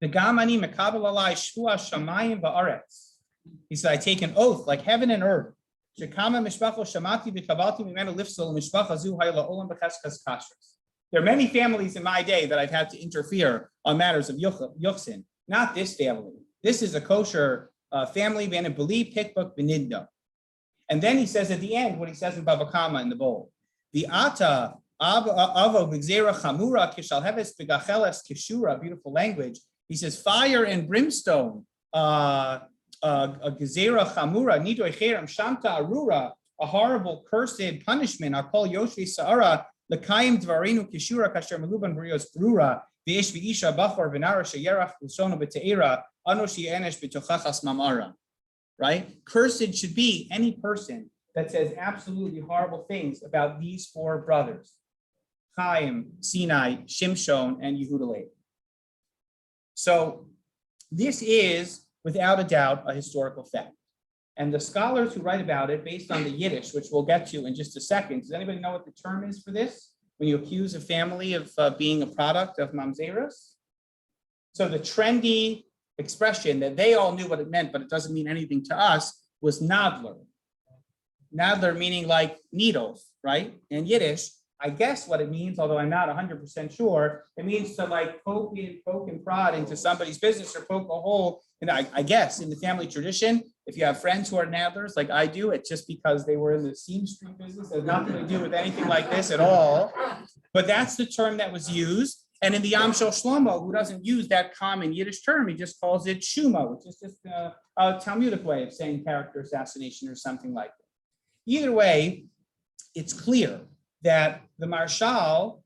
The Gamani Mekabel Alai Shua Shamayim Ba'aretz. He said, I take an oath like heaven and earth. Shekama Mishpacho Shamati V'Kavalti Mimenu Lifsol Mishpacha Zu Hayla Olam B'Cheskas Kashrus. There are many families in my day that I've had to interfere on matters of Yuchsin. Not this family. This is a kosher family, Vanabali, Pikbuk, Benidno. And then he says at the end, what he says in Bava Kama in the bowl, the Ata, Avo, Bigzera, Chamura, Kishalheves, Bigacheles, Kishura, beautiful language. He says, fire and brimstone, a Gezera, Chamura, Nidoy Cheram, Shamta, Arura, a horrible, cursed punishment, Akol Yoshvi Saara, Lakayim Dvarinu, Kishura, Kasher Maluban, Brios, Brura, Vish Visha, Bachor, Vinara, Shayerach, Lushono, Beteira, Anoshi Enesh, Bitochachas Mamara. Right? Cursed should be any person that says absolutely horrible things about these four brothers, Chaim, Sinai, Shimshon, and Yehuda. So this is, without a doubt, a historical fact. And the scholars who write about it, based on the Yiddish, which we'll get to in just a second, does anybody know what the term is for this? When you accuse a family of being a product of mamzeros? So the trendy expression that they all knew what it meant, but it doesn't mean anything to us, was nadler. Nadler meaning like needles, right? In Yiddish, I guess what it means, although I'm not 100% sure, it means to like poke and prod into somebody's business or poke a hole. And I guess in the family tradition, if you have friends who are nadlers like I do, it's just because they were in the seamstress business. It has nothing to do with anything like this at all. But that's the term that was used. And in the Yam Shel Shlomo, who doesn't use that common Yiddish term, he just calls it shuma, which is just a Talmudic way of saying character assassination or something like that. Either way, it's clear that the Marshal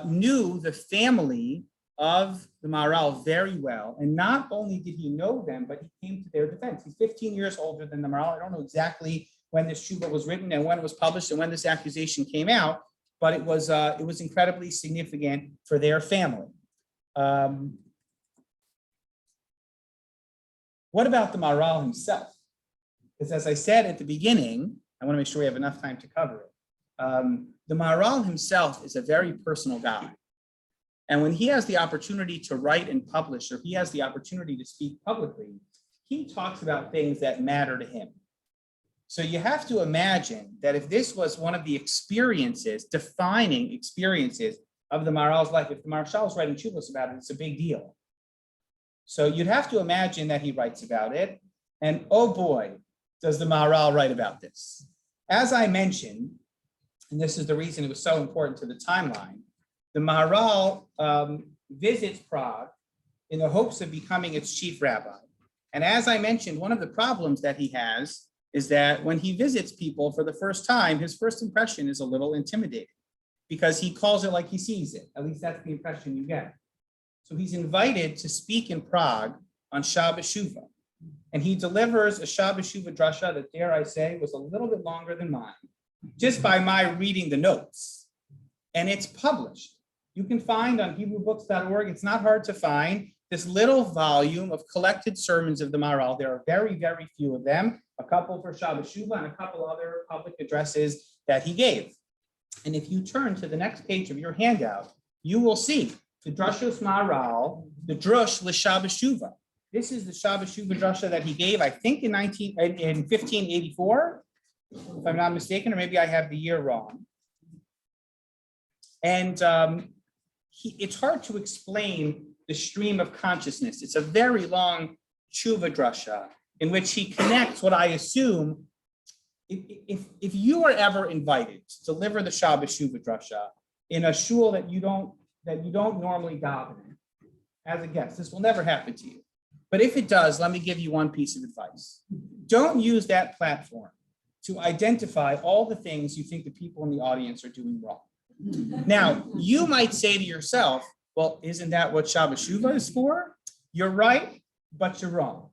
knew the family of the Maharal very well. And not only did he know them, but he came to their defense. He's 15 years older than the Maharal. I don't know exactly when this Shuvah was written and when it was published and when this accusation came out, but it was incredibly significant for their family. What about the Maharal himself? Because as I said at the beginning, I want to make sure we have enough time to cover it. The Maharal himself is a very personal guy. And when he has the opportunity to write and publish, or he has the opportunity to speak publicly, he talks about things that matter to him. So you have to imagine that if this was one of the experiences, defining experiences of the Maharal's life, if the Maharal is writing Chuvos about it, it's a big deal. So you'd have to imagine that he writes about it. And oh boy, does the Maharal write about this. As I mentioned, and this is the reason it was so important to the timeline, the Maharal visits Prague in the hopes of becoming its chief rabbi. And as I mentioned, one of the problems that he has is that when he visits people for the first time, his first impression is a little intimidating because he calls it like he sees it. At least that's the impression you get. So he's invited to speak in Prague on Shabbos Shuvah. And he delivers a Shabbos Shuvah drasha that, dare I say, was a little bit longer than mine, just by my reading the notes. And it's published. You can find on HebrewBooks.org, it's not hard to find, this little volume of collected sermons of the Maharal. There are very, very few of them, a couple for Shabbos Shuvah and a couple other public addresses that he gave. And if you turn to the next page of your handout, you will see the Drushos Maharal, the Drush LeShabbos Shuvah. This is the Shabbos Shuvah drasha that he gave, I think, in 1584, if I'm not mistaken, or maybe I have the year wrong. And it's hard to explain the stream of consciousness. It's a very long tshuva drasha in which he connects what I assume, if you are ever invited to deliver the Shabbos Shuvah drasha in a shul that you don't normally daven in as a guest, this will never happen to you. But if it does, let me give you one piece of advice. Don't use that platform to identify all the things you think the people in the audience are doing wrong. Now, you might say to yourself, well, isn't that what Shabbos Shuvah is for? You're right, but you're wrong.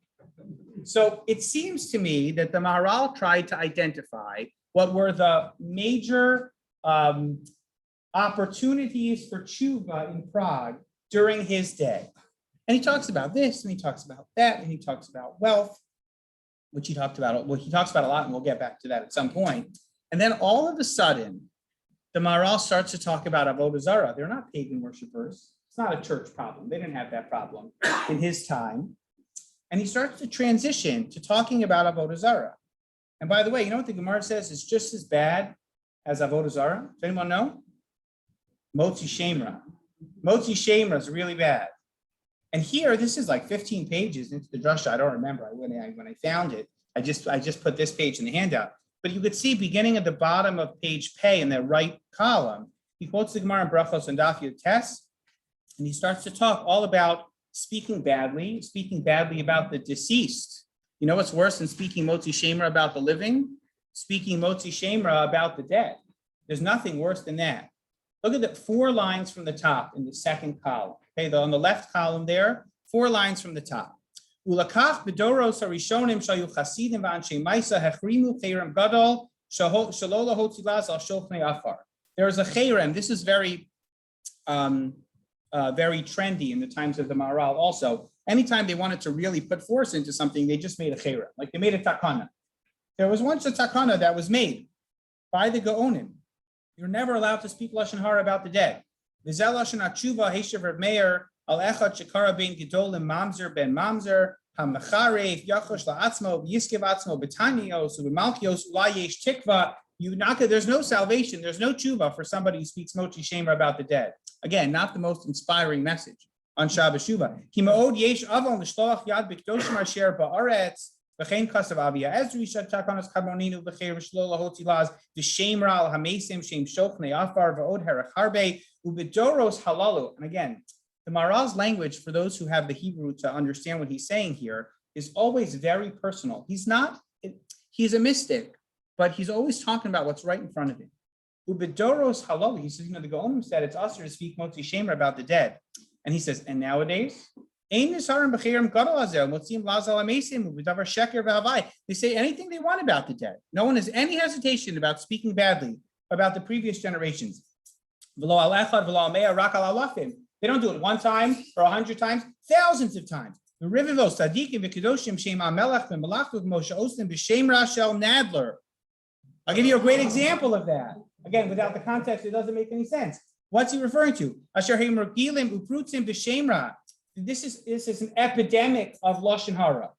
So it seems to me that the Maharal tried to identify what were the major opportunities for tshuva in Prague during his day. And he talks about this, and he talks about that, and he talks about wealth, which he talked about. Well, he talks about a lot, and we'll get back to that at some point. And then all of a sudden, the Maharal starts to talk about Avodah Zarah. They're not pagan worshipers. It's not a church problem. They didn't have that problem in his time. And he starts to transition to talking about Avodah Zarah. And by the way, you know what the Gemara says is just as bad as Avodah Zarah? Does anyone know? Motzi Shemra. Motzi Shemra is really bad. And here, this is like 15 pages into the drasha. I don't remember when I found it. I just put this page in the handout. But you could see beginning at the bottom of page Pei in the right column, he quotes the Gemara in Brachos and Daf Yud Tes, and he starts to talk all about speaking badly about the deceased. You know what's worse than speaking Motzi Shemra about the living? Speaking Motzi Shemra about the dead. There's nothing worse than that. Look at the 4 lines from the top in the second column. Okay, on the left column there, 4 lines from the top. Ulakach bedoros harishonim shayu chasidim v'anshei maisa hechrimu cherem gadol shalola hotzilaz al shulchnei afar. There's a cherem. This is very trendy in the times of the Maharal. Also, anytime they wanted to really put force into something, they just made a cherem. Like they made a takana. There was once a takana that was made by the Gaonim. You're never allowed to speak lashon hara about the dead. V'zel lashon atshuva heishav Reb Meir al echad shekara ben gedolim mamzer ben mamzer hamacharev yachosh la'atzmo yiskev atzmo betanios u'malchios ulayesh tikva. There's no salvation. There's no tshuva for somebody who speaks Motzi Shemra about the dead. Again, not the most inspiring message on Shabbos Shuvah. Ki ma'od yesh avon l'shloach yad b'kedoshim asher ba'aretz. V'chein kasav avia ezri shad takanos kadmoninu v'cheir v'shlo lahotzi laz v'shemra al hamesim shem shochnei afar v'od herach harbe u'bedoros halalu. And again, the Maharal's language, for those who have the Hebrew to understand what he's saying here, is always very personal. He's a mystic, but he's always talking about what's right in front of him. Ubedoros halalu. He says, the Gaonim said it's usher to speak Motzi Shemra about the dead. And he says, and nowadays, they say anything they want about the dead. No one has any hesitation about speaking badly about the previous generations. They don't do it one time or 100 times, thousands of times. I'll give you a great example of that. Again, without the context, it doesn't make any sense. What's he referring to? This is an epidemic of lashon hara.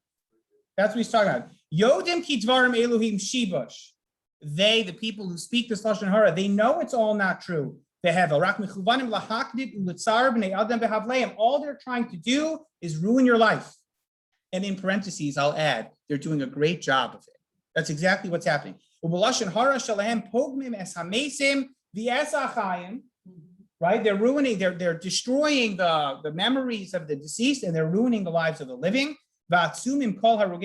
That's what he's talking about. Yodim ki dvarim Elohim shibush. They, the people who speak this lashon hara, they know it's all not true. They have all they're trying to do is ruin your life. And in parentheses, I'll add, they're doing a great job of it. That's exactly what's happening. Right? They're ruining, they're destroying the memories of the deceased, and they're ruining the lives of the living. It's impossible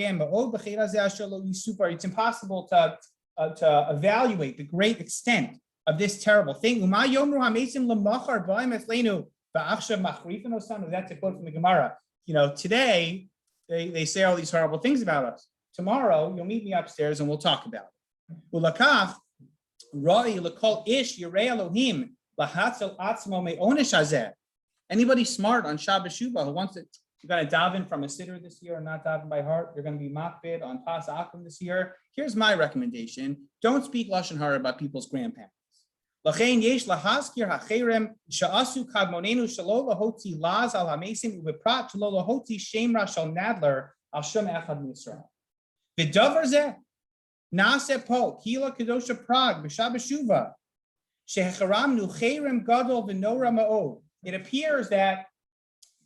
to evaluate the great extent of this terrible thing. That's a quote from the Gemara. Today they say all these horrible things about us. Tomorrow you'll meet me upstairs and we'll talk about it. Anybody smart on Shabbos Shuvah who wants it, you're going to daven from a siddur this year and not daven by heart. You're going to be makbid on Pas Akum this year. Here's my recommendation: don't speak lashon hara about people's grandparents. Lachein yesh lahaskir hacherem sha'asu kadmonenu shelo lahotzi laz al hamesim ubeprat shelo lahotzi shemra shal nadler al shem echad miYisrael. V'davar zeh nase po kila kedosha Prague b'Shabbos Shuvah. It appears that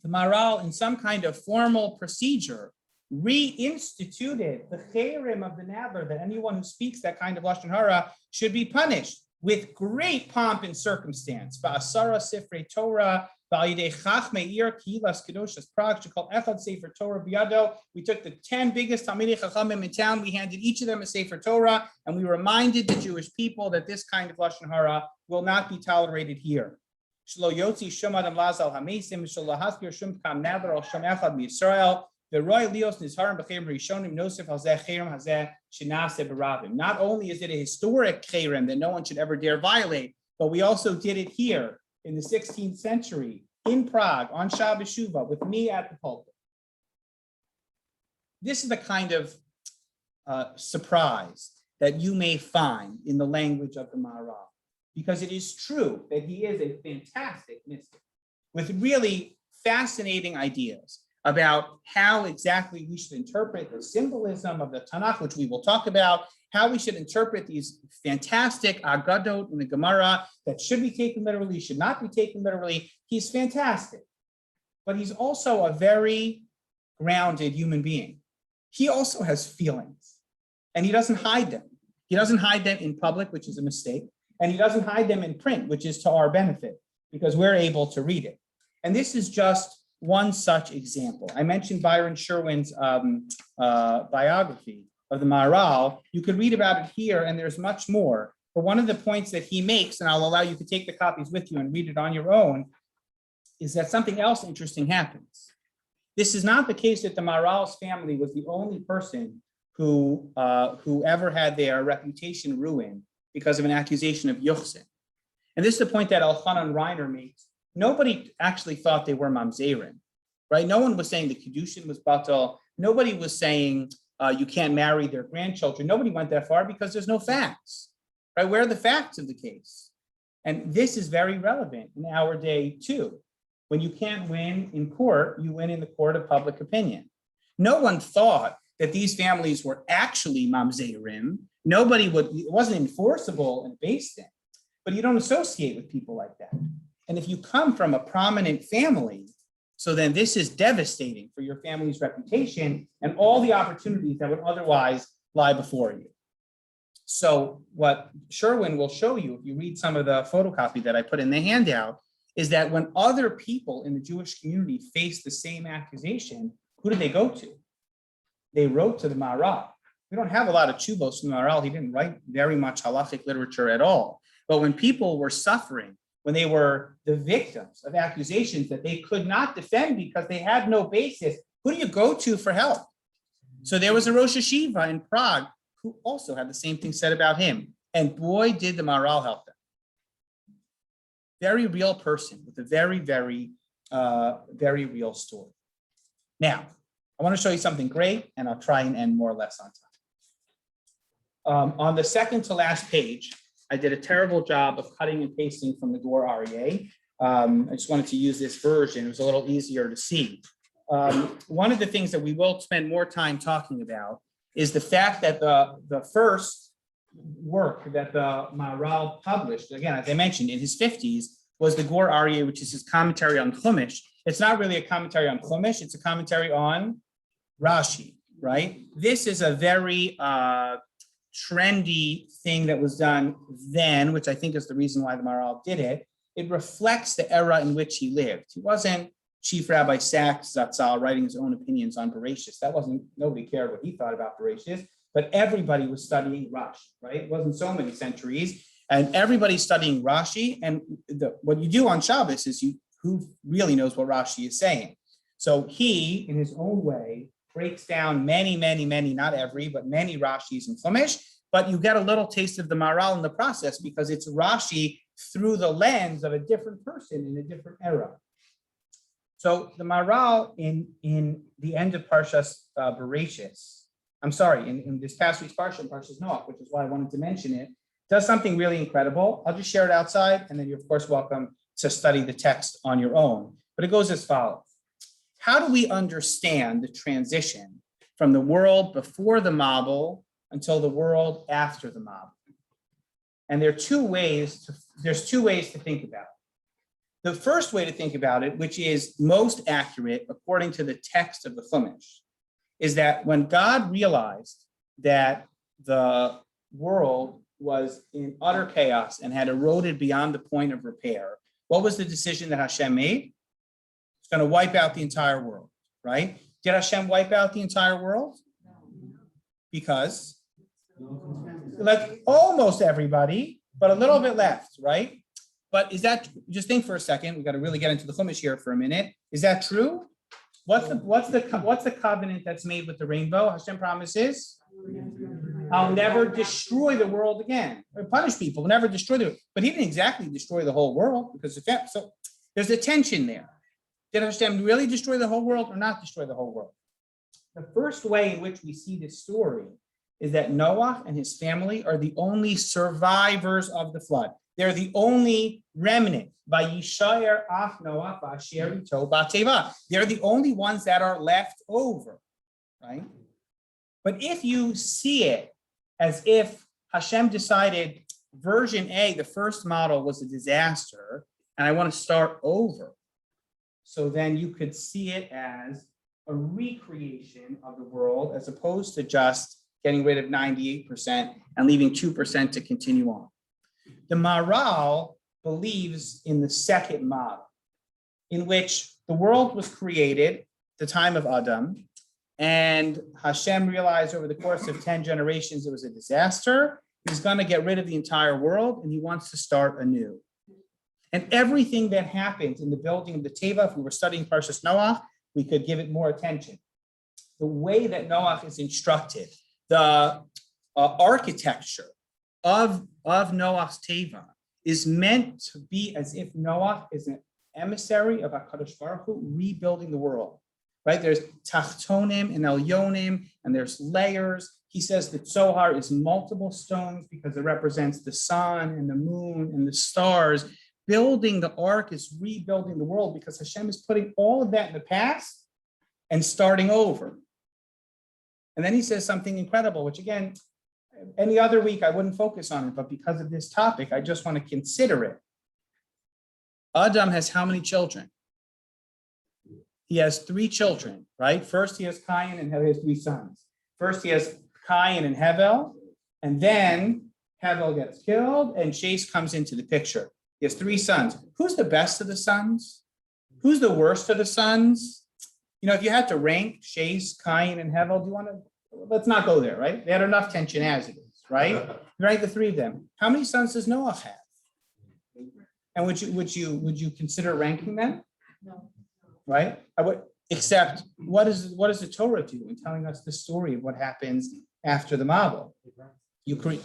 the Maharal, in some kind of formal procedure, reinstituted the cherem of the nadler, that anyone who speaks that kind of lashon hara should be punished with great pomp and circumstance. Ba'asara sifrei Torah, ba'yidei chachmei ir kilas kedoshas Prague, shekol echad sefer Torah biyado. We took the 10 biggest Talmidei Chachamim in town. We handed each of them a sefer Torah, and we reminded the Jewish people that this kind of lashon hara will not be tolerated here. Shlo yotzi shum adam lazal hamesim shlo haskir shum kam nadler al shum echad miYisrael. Not only is it a historic cherem that no one should ever dare violate, but we also did it here in the 16th century in Prague on Shabbos Shuvah with me at the pulpit. This is the kind of surprise that you may find in the language of the Maharal, because it is true that he is a fantastic mystic with really fascinating ideas about how exactly we should interpret the symbolism of the Tanakh, which we will talk about, how we should interpret these fantastic agadot in the Gemara that should be taken literally, should not be taken literally. He's fantastic, but he's also a very grounded human being. He also has feelings, and he doesn't hide them. He doesn't hide them in public, which is a mistake, and he doesn't hide them in print, which is to our benefit, because we're able to read it. And this is just one such example. I mentioned Byron Sherwin's biography of the Maharal. You could read about it here, and there's much more. But one of the points that he makes, and I'll allow you to take the copies with you and read it on your own, is that something else interesting happens. This is not the case that the Maharal's family was the only person who ever had their reputation ruined because of an accusation of yuchsin. And this is the point that Elchanan Reiner makes. Nobody actually thought they were mamzerim, right? No one was saying the Kedushin was batal. Nobody was saying you can't marry their grandchildren. Nobody went that far because there's no facts, right? Where are the facts of the case? And this is very relevant in our day too. When you can't win in court, you win in the court of public opinion. No one thought that these families were actually mamzerim. It wasn't enforceable in Beis Din, but you don't associate with people like that. And if you come from a prominent family, so then this is devastating for your family's reputation and all the opportunities that would otherwise lie before you. So what Sherwin will show you, if you read some of the photocopy that I put in the handout, is that when other people in the Jewish community faced the same accusation, who did they go to? They wrote to the Maharal. We don't have a lot of tshuvos from the Maharal. He didn't write very much halachic literature at all. But when people were suffering, when they were the victims of accusations that they could not defend because they had no basis, who do you go to for help? So there was a Rosh Hashiva in Prague who also had the same thing said about him. And boy, did the Maharal help them. Very real person with a very, very, very real story. Now, I want to show you something great, and I'll try and end more or less on time. On the second to last page, I did a terrible job of cutting and pasting from the Gur Aryeh. I just wanted to use this version. It was a little easier to see. One of the things that we will spend more time talking about is the fact that the first work that the Maharal published, again, as I mentioned, in his 50s, was the Gur Aryeh, which is his commentary on Chumash. It's not really a commentary on Chumash, it's a commentary on Rashi, right? This is a very trendy thing that was done then, which I think is the reason why the Maharal did it. It reflects the era in which he lived. He wasn't Chief Rabbi Sachs Zatzal writing his own opinions on Bereshis. Nobody cared what he thought about Bereshis, but everybody was studying Rashi, right? It wasn't so many centuries, and everybody's studying Rashi. And what you do on Shabbos is who really knows what Rashi is saying. So he, in his own way, breaks down many, not every, but many Rashis in Chumash, but you get a little taste of the Maharal in the process because it's Rashi through the lens of a different person in a different era. So the Maharal in the end of Parshas Bereshis, in this past week's Parsha, Parshas Noach, which is why I wanted to mention it, does something really incredible. I'll just share it outside, and then you're of course welcome to study the text on your own. But it goes as follows. How do we understand the transition from the world before the Mabul until the world after the Mabul? And there's two ways to think about it. The first way to think about it, which is most accurate according to the text of the Chumash, is that when God realized that the world was in utter chaos and had eroded beyond the point of repair, what was the decision that Hashem made? It's going to wipe out the entire world, right? Did Hashem wipe out the entire world? Because like almost everybody, but a little bit left, right? But is that, just think for a second, we got to really get into the Chumash here for a minute. Is that true? What's the covenant that's made with the rainbow? Hashem promises, I'll never destroy the world again. Or punish people, never destroy them. But he didn't exactly destroy the whole world because so there's a tension there. Did Hashem really destroy the whole world or not destroy the whole world? The first way in which we see this story is that Noah and his family are the only survivors of the flood. They're the only remnant. They're the only ones that are left over, right? But if you see it as if Hashem decided version A, the first model, was a disaster, and I want to start over, so then you could see it as a recreation of the world as opposed to just getting rid of 98% and leaving 2% to continue on. The Maharal believes in the second model, in which the world was created at the time of Adam, and Hashem realized over the course of 10 generations it was a disaster. He's going to get rid of the entire world, and he wants to start anew. And everything that happened in the building of the Teva, if we were studying Parshas Noach, we could give it more attention. The way that Noach is instructed, the architecture of Noach's Teva is meant to be as if Noach is an emissary of HaKadosh Baruch Hu rebuilding the world, right? There's tachtonim and elyonim, and there's layers. He says that Zohar is multiple stones because it represents the sun and the moon and the stars. Building the ark is rebuilding the world because Hashem is putting all of that in the past and starting over. And then he says something incredible, which again, any other week I wouldn't focus on it, but because of this topic, I just want to consider it. Adam has how many children? He has 3 children, right? First he has Cain and he has 3 sons. First he has Cain and Hevel, and then Hevel gets killed and Chase comes into the picture. He has 3 sons. Who's the best of the sons? Who's the worst of the sons? You know, if you had to rank Chase, Cain, and Hevel, do you want to, let's not go there, right? They had enough tension as it is, right? Rank the 3 of them. How many sons does Noah have? And would you consider ranking them? No. Right? I would, except what is the Torah do in telling us the story of what happens after the Mabul? You create.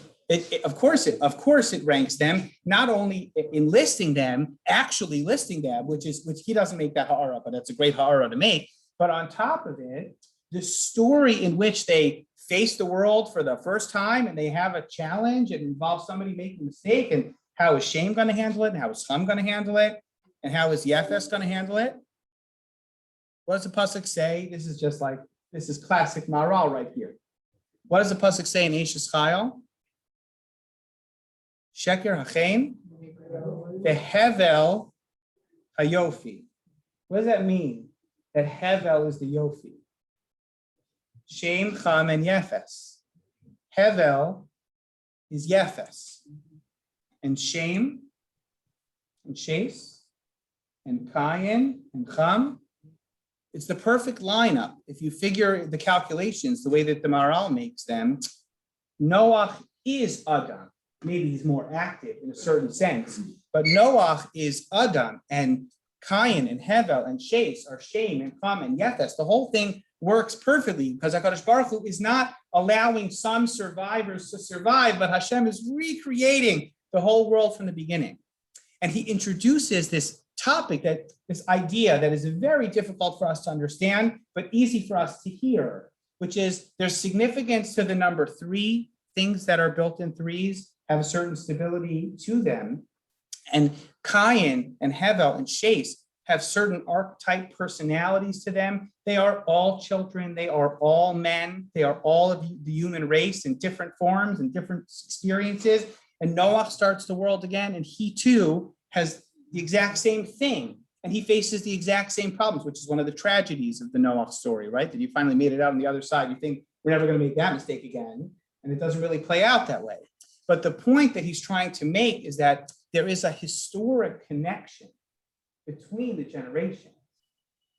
Of course it ranks them, not only in listing them, actually listing them, which he doesn't make that ha'ara, but that's a great ha'ara to make. But on top of it, the story in which they face the world for the first time and they have a challenge, it involves somebody making a mistake, and how is Shem going to handle it, and how is Ham going to handle it, and how is Yefes going to handle it? What does the pasuk say? This is classic Maharal right here. What does the pasuk say in Eishes Chayil? Sheker Hachaim Behevel Hayofi. What does that mean? That Hevel is the Yofi. Shem, Cham, and Yefes. Hevel is Yefes. And Shem, and Chase, and Cain, and Cham. It's the perfect lineup. If you figure the calculations, the way that the Maharal makes them, Noach is Adam. Maybe he's more active in a certain sense, but Noach is Adam, and Cain and Hevel and Chase are Shem and Cham and Yefes. The whole thing works perfectly because HaKadosh Baruch Hu is not allowing some survivors to survive, but Hashem is recreating the whole world from the beginning. And he introduces this topic, this idea that is very difficult for us to understand, but easy for us to hear, which is there's significance to the number 3. Things that are built in 3s have a certain stability to them. And Cain and Hevel and Chase have certain archetype personalities to them. They are all children. They are all men. They are all of the human race in different forms and different experiences. And Noah starts the world again, and he too has the exact same thing. And he faces the exact same problems, which is one of the tragedies of the Noah story, right? That you finally made it out on the other side. You think we're never going to make that mistake again. And it doesn't really play out that way. But the point that he's trying to make is that there is a historic connection between the generations,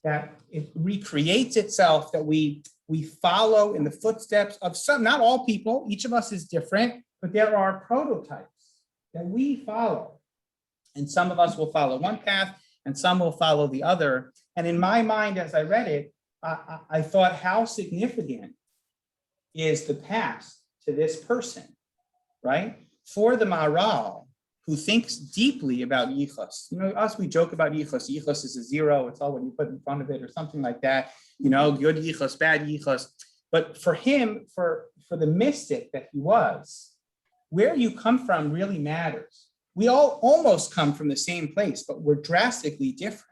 that it recreates itself, that we follow in the footsteps of some, not all people, each of us is different, but there are prototypes that we follow. And some of us will follow one path and some will follow the other. And in my mind, as I read it, I thought, how significant is the past to this person, right? For the Maharal, who thinks deeply about yichus. You know, us, we joke about yichus. Yichus is a zero. It's all what you put in front of it or something like that. You know, good yichus, bad yichus. But for him, for the mystic that he was, where you come from really matters. We all almost come from the same place, but we're drastically different.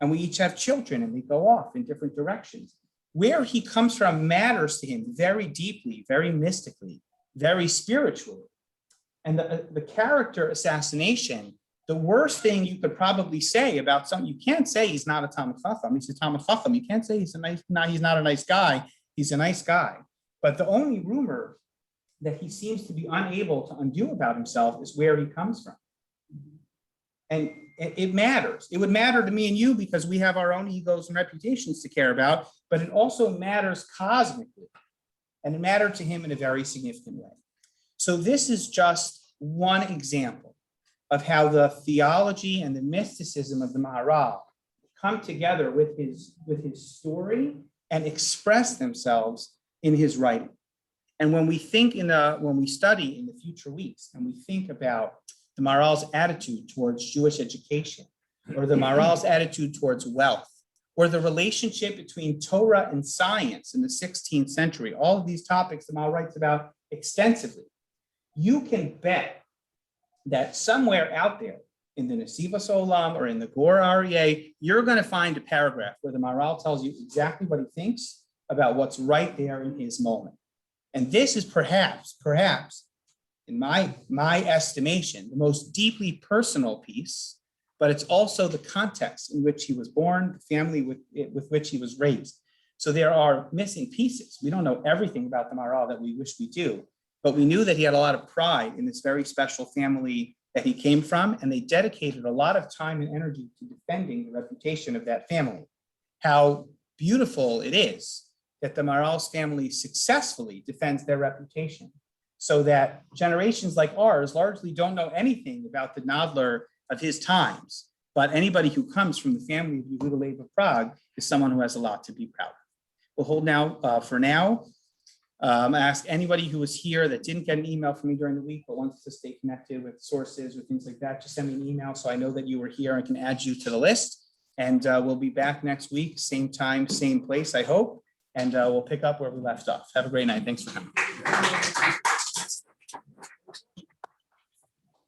And we each have children and we go off in different directions. Where he comes from matters to him very deeply, very mystically, very spiritually. And the character assassination, the worst thing you could probably say about something, you can't say he's not a Talmid Chacham. He's a Talmid Chacham. You can't say he's not a nice guy. He's a nice guy. But the only rumor that he seems to be unable to undo about himself is where he comes from. And it matters. It would matter to me and you because we have our own egos and reputations to care about, but it also matters cosmically. And it mattered to him in a very significant way. So this is just one example of how the theology and the mysticism of the Maharal come together with his story and express themselves in his writing. And when we think when we study in the future weeks and we think about the Maharal's attitude towards Jewish education, or the Maharal's attitude towards wealth, or the relationship between Torah and science in the 16th century, all of these topics the Maharal writes about extensively, you can bet that somewhere out there in the Nesivos Olam or in the Gur Aryeh, you're going to find a paragraph where the Maharal tells you exactly what he thinks about what's right there in his moment. And this is perhaps, in my estimation, the most deeply personal piece, but it's also the context in which he was born, the family with which he was raised. So there are missing pieces. We don't know everything about the Maharal that we wish we do, but we knew that he had a lot of pride in this very special family that he came from, and they dedicated a lot of time and energy to defending the reputation of that family. How beautiful it is that the Maharal's family successfully defends their reputation, so that generations like ours largely don't know anything about the Nadler of his times, but anybody who comes from the family of Yehuda Leib of Prague is someone who has a lot to be proud of. We'll hold now for now. I ask anybody who was here that didn't get an email from me during the week but wants to stay connected with sources or things like that, just send me an email so I know that you were here. I can add you to the list. And we'll be back next week, same time, same place, I hope. And we'll pick up where we left off. Have a great night. Thanks for coming.